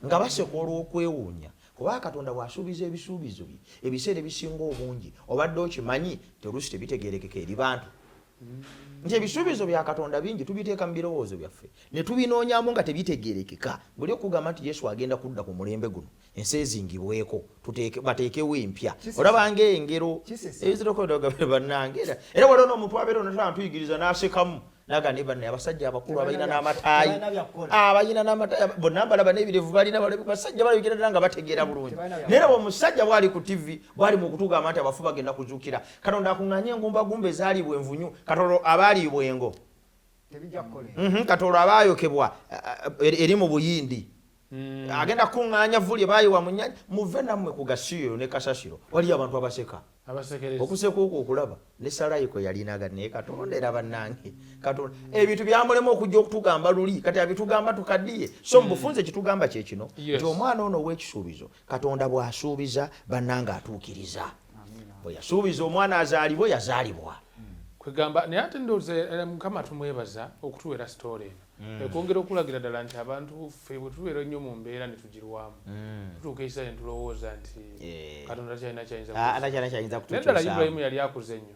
nga baseka olw'okwewuunya kuba Katonda bw'asuubiza ebisuubizo bye ebiseera ebisinga obungi obadde okimanyi teruusi tebitegeerekeka eri bantu. nti ebisuubizo bya Katonda bingi tubiteeka mu birowoozo byaffe ne tubinoonyaamu nga tebitegeerekeka buli okugamba nti Yesu agenda kudda ku mulembe guno ensi ezingibweko bateekewo empya olabanga engero ezirokoodogabe bannange era waliwo n'omuntu abeera onatala tuyigiriza n'asekamu naga ne banne abasajja abakulu abalina n'amataayi abalina n'amataayi bonna balaba n'ebirevu balina basajja balabikira ddala nga bategeera bulungi naye omusajja bwali ku TV bwali mu kutugamba nti abafu bagenda kuzuukira Katonda akuŋŋaanye engumbagumba ezaalibwa envunyu Katonda abaalibwa engo Katonda abaayokebwa eri mu buyindi agenda kuŋŋaanya vvu lye baayiwa mu nnyanja muve nammwe ku Gasiro ne Kasasiro waliyo abantu abaseka okuseka okwo okulaba ne Salayiko yalinaga naye Katonda era bannange Katonda ebintu byamulema okujja okutugamba luli kati abitugamba tukaddiye so mu bufunze kitugamba kye kino nti omwana ono ow'ekisuubizo Katonda bw'asuubiza bannange atuukiriza bwe yasuubiza omwana azaalibwe yazaalibwa kwegamba naye ate ndowooza Mukama tumwebaza okutuweera sitoole eno ekwongera okulagira ddala nti abantu ffe bwe tubeera ennyo mu mbeera ne tugirwamu tutuuka ekiseera ne tulowooza nti Katonda kyalina kyayinza kutuusa ddala Ibulayimu yali akuze nnyo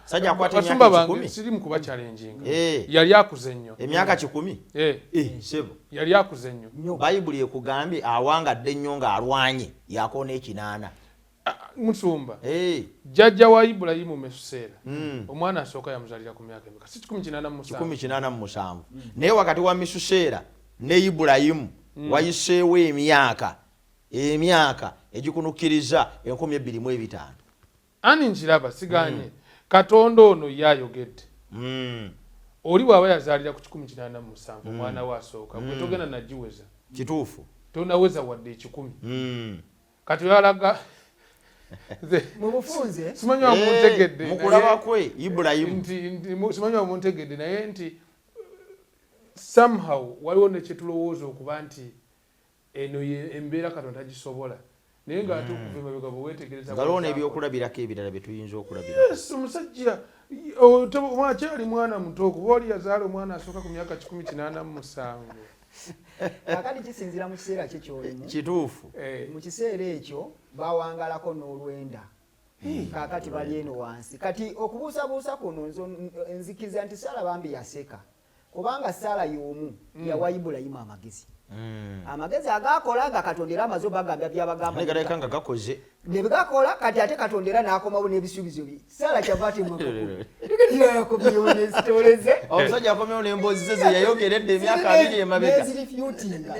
sajja akwata basumba bange siri mu kuba challenging yali akuze nnyo emyaka 10 sebo yali akuze nnyo Bayibuli ekugambye awangadde nnyo ng'alwanye yakoona ekinaana Musumba jjajja wa Ibulayimu Mesuseera omwana asooka yamuzalira ku myaka emeka si 17 naye wakati wa Mesuseera ne Ibulayimu wayiseewo emyaka egikunukkiriza 25,000 ani nkiraba siganye Katonda ono yayogedde oli bw'aba yazaalira ku 17 omwana we asooka gwe togenda nagiweza kituufu tonaweza wadde 10 kati yalaga mu bufunze simanyi wamuntegedde mukulaba kwe Ibulayimu simanyi wamuntegedde naye nti somehow waliwo nekyetulowooza okuba nti eno embeera Katonda tagisobola naye ng'ate okuva emabega bwe weetegereza ngaliwo n'ebyokulabirako ebirala bye tuyinza okulabira omusajja akyali mwana muto kuba oli yazaala omwana asooka ku myaka 17 kakati kisinzira mu kiseera kye kyolimu kituufu mu kiseera ekyo bawangalako n'olwenda kakati bali eno wansi kati okubuusabuusa kuno nzikiriza nti Saala bambi yaseka kubanga Saala y'omu yawa Ibulayimu amagezi amagezi agakola nga Katonda era amaze bagambya byabagamba ne galeka nga gakoze ne bigakola kati ate Katonda era n'akomawo n'ebisuubizo bye Saala kyava ati omusajja akomyewo n'emboozi ze yayogeredde emyaka 2 emabega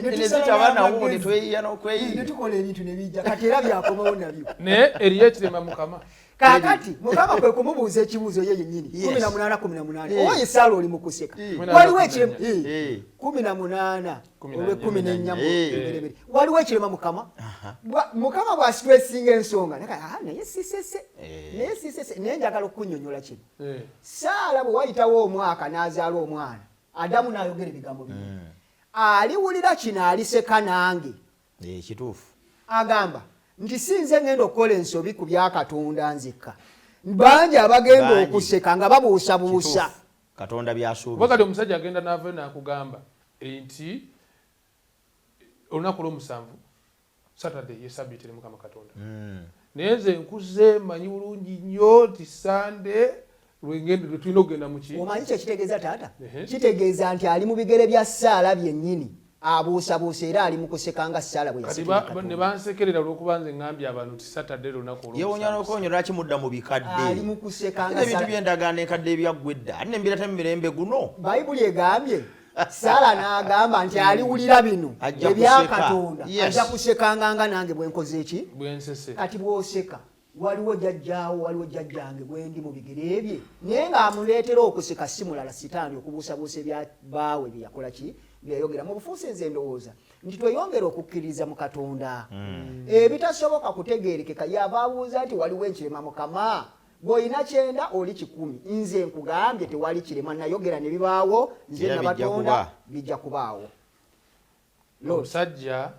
nezitabanaawo ne tweyiya n'okweyiya netukola ebintu ne bijja kati era byakomawo nabyo naye eriyo ekirema Mukama kakati Mukama kwe kumubuuza ekibuuzo ye yennyini 18 oye Saala oli mu kuseka waliwo ekirema 18 olw'14 waliwo ekirema Mukama bw'asitwesinga ensonga naye sisese naye njagala okukunnyonnyola kino Saala bwe wayitawo omwaka n'azaala omwana Adamu n'ayogera ebigambo bino aliwulira kino aliseka nange kituufu agamba nti sinze ngenda okukola ensobi ku bya Katonda nzekka bangi abagenda okuseka nga babuusabuusa Katonda byasuubiza wakati omusajja agenda n'ava n'akugamba nti olunaku lw'omusanvu Saturday ye Sabbath eri Mukama Katonda naye nze nkuze manyi bulungi nnyo ti Sunday lwe tulina okugenda mu ki omanyi kyekitegeeza taata kitegeeza nti ali mu bigere bya Saala byennyini abuusabuusa era ali mu kuseka nga Saala bwe yasekera ne bansekerera olw'okuba nze ngambye abantu ti Saturday lunaku yewonya n'okonyo lwaki mudda mu bikadde ali mu kuseka nga ebintu by'endagaano enkadde ebyaggwedda ate n'embeera te mu mirembe guno Bayibuli egambye Saala n'agamba nti aliwulira bino ebya Katonda ajja kusekanga nga nange bwe nkoze eki bwensese kati bw'oseka waliwo jjajjaawo waliwo jjajjange bwe ndi mu bigere bye naye ng'amuleetera okuseka si mulala sitaani okubuusabuusa ebya baawe bye yakola ki byayogera mu bufuusi nze ndowooza nti tweyongera okukkiriza mu Katonda ebitasoboka kutegeerekeka yava abuuza nti waliwo ekirema Mukama bw'olina 9 oli 10 nze nkugambye tewali kirema nayogera ne bibaawo nze nabatonda bijja kubaawo omusajja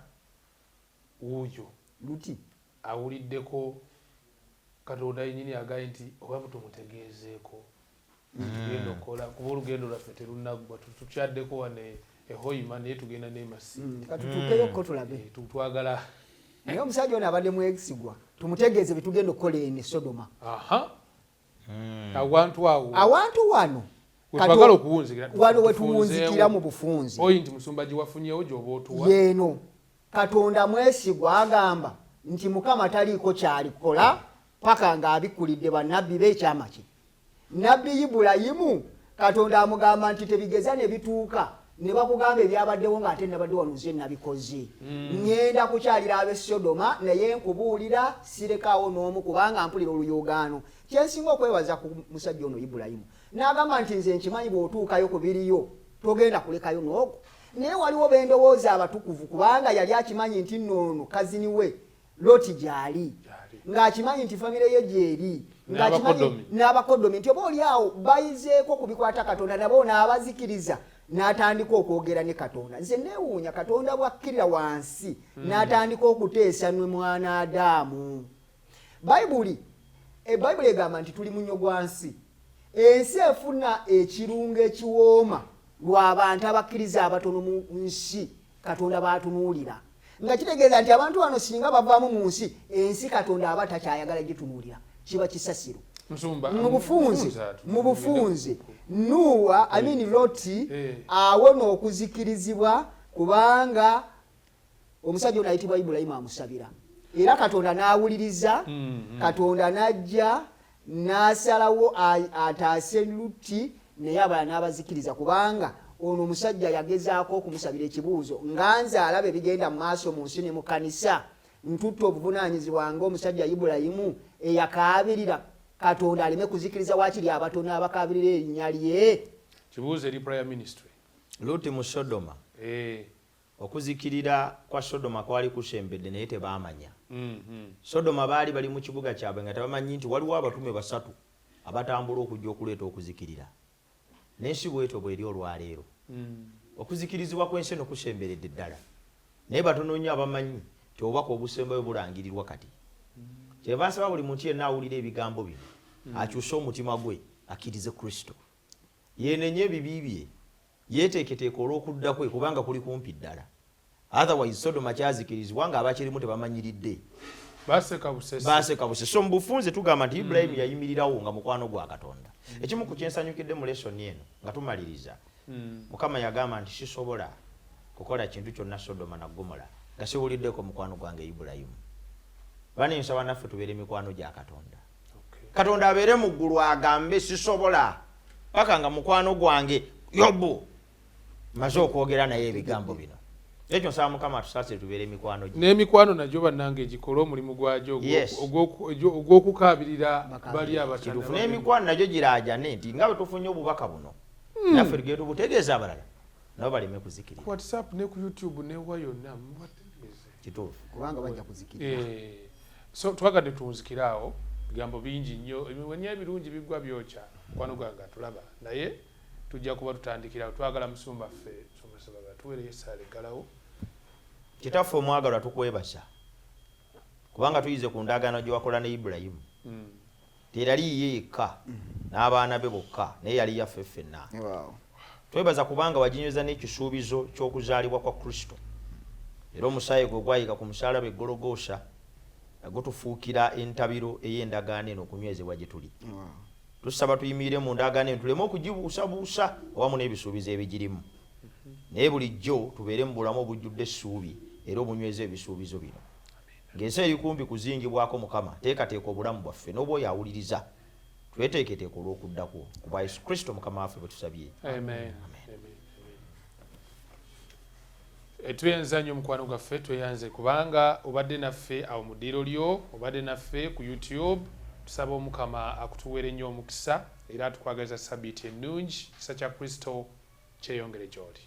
wuuyo luti awuliddeko Katonda yennyini agaye nti oba tumutegeezeeko tugenda okukola kuba olugendo lwaffe terunaggwa tukyaddeko wane ehoima naye tugenda n'emasi katutuukeyokko tulabe twagala naye omusajja ono abadde mwesigwa tumutegeeze bye tugenda okukola eno Sodoma awantu wano twagala okuwunzikira wano wetuwunzikira mu bufunze oyi nti musumba giwafunyewo gyoba otuwa yeeno Katonda mwesigwa agamba nti Mukama taliiko kyalikola paka ng'abikulidde bannabbi b'ekyama kye. Nabbi Ibulayimu Katonda amugamba nti tebigeza ne bituuka ne bakugamba ebyabaddewo ng'ate nabadde wano nze nabikoze. Ngenda kukyalira ab'e Sodoma naye nkubuulira sirekaawo n'omu kubanga mpulira oluyogaano. Kyensinga okwebaza ku musajja ono Ibulayimu n'agamba nti nze nkimanyi bw'otuukayo ku biriyo togenda kulekayo n'ogwo. Naye waliwo bendowooza abatukuvu kubanga yali akimanyi nti noono kazini we Loti gyali ng'akimanyi nti famire ye gyeri ng'akimanyi n'abakodomi nti oba oli awo bayizeeko kubikwata Katonda nabo n'abazikiriza n'atandika okwogera ne Katonda. Nze neewuunya Katonda bwakkirira wansi n'atandika okuteesa ne mwana Adamu. Bayibuli egamba nti tuli munnyo gwa nsi. Ensi efuna ekirungo ekiwooma lw'abantu abakkiriza abatono mu nsi Katonda baatunuulira. Nga kitegeeza nti abantu bano singa bavaamu mu nsi ensi Katonda aba takyayagala gitunuulira kiba kisasiro. Mu bufunze Nuwa Loti awona okuzikirizibwa kubanga omusajja ono ayitibwa Ibulayimu amusabira era Katonda n'awuliriza. Katonda n'ajja n'asalawo ataase Luti naye abalala n'abazikiriza kubanga ono omusajja yagezaako okumusabira ekibuuzo nga nze alaba ebigenda mu maaso mu nsi ne mu kanisa ntutta obuvunaanyizibwa ng'omusajja Ibulayimu eyakaabirira Katonda aleme kuzikiriza waakiri abatono abakaabirira erinnya lye. Kibuuzo eri prayer ministry. Luti mu Sodoma okuzikirira kwa Sodoma kwali kushembedde naye tebaamanya. Sodoma baali bali mu kibuga kyabwe nga tebamanyi nti waliwo abatume basatu abatambula okujja okuleeta okuzikirira. N'ensi bwetyo bw'eri olwaleero okuzikirizibwa kw'ensi eno kusemberedde ddala naye batono nnyo abamanyi nti obubaka obusembayo bulangirirwa kati. Kyeva nsaba buli muntu yenna awulira ebigambo bino akyuse omutima gwe akkirize Kristo yeenenye ebibi bye yeeteeketeeka olw'okudda kwe kubanga kuli kumpi ddala. Otherwise Sodoma kyazikirizibwa nga abakirimu tebamanyiridde baseka busese. So mu bufunze tugamba nti Ibulayimu yayimirirawo nga mukwano gwa Katonda. Ekimu ku kyensanyukidde mu lesoni eno nga tumaliriza Mukama yagamba nti sisobola kukola kintu kyonna Sodoma na Gomora nga siwuliddeko mukwano gwange Ibulayimu. Bane nsaba naffe tubeere mikwano gya Katonda. Katonda abeere mu ggulu agambe sisobola paka nga mukwano gwange Yobu maze okwogera naye ebigambo bino. Ekyo nsaba Mukama atusaasire tubeere mikwano gye. N'emikwano nagyo bannange egikola omulimu gwagyo ogw'okukaabirira bali abatatuufu. N'emikwano nagyo giraajane nti nga bwe tufunye obubaka buno naffe tugenda tubutegeeza abalala nabo baleme kuzikirira. WhatsApp ne ku YouTube ne wa yonna mubategeeze. Kituufu. Kubanga bajja kuzikirira. So twagadde tuwunzikire awo bigambo bingi nnyo ebiwenya ebirungi bigwa byokya mukwano gwange atulaba naye tujja kuba tutandikirawo. Twagala musumba ffe somasababa tuweereyo essaala eggalawo. Kitaffe omwagalwa tukwebasa kubanga tuyize ku ndagaano gye wakola ne Ibulayimu. Terali ye yekka n'abaana be bokka naye yali yaffe ffenna. Twebaza kubanga waginyweza n'ekisuubizo ky'okuzaalibwa kwa Kristo era omusaayi gwe gwayika ku musaalaba eggologoosa gutufuukira entabiro ey'endagaano eno okunywezebwa gye tuli. Tusaba tuyimirire mu ndagaano eno tuleme okugibuusabuusa awamu n'ebisuubizo ebigirimu naye bulijjo tubeere mu bulamu obujjudde essuubi era obunyweza ebisuubizo bino. Ng'ensi eri kumpi kuzingibwako Mukama teekateeka obulamu bwaffe n'obwoyo awuliriza tweteeketeeka olw'okuddako kuba Yesu Kristo Mukama waffe bwe tusabye. Amen. Tuyenza nnyo mukwano gwaffe tweyanze kubanga obadde naffe awo mu ddiiro lyo obadde naffe ku YouTube. Tusaba Omukama akutuweere nnyo omukisa era tukwagaliza sabbiiti ennungi. Kisa kya Kristo kyeyongere gy'oli.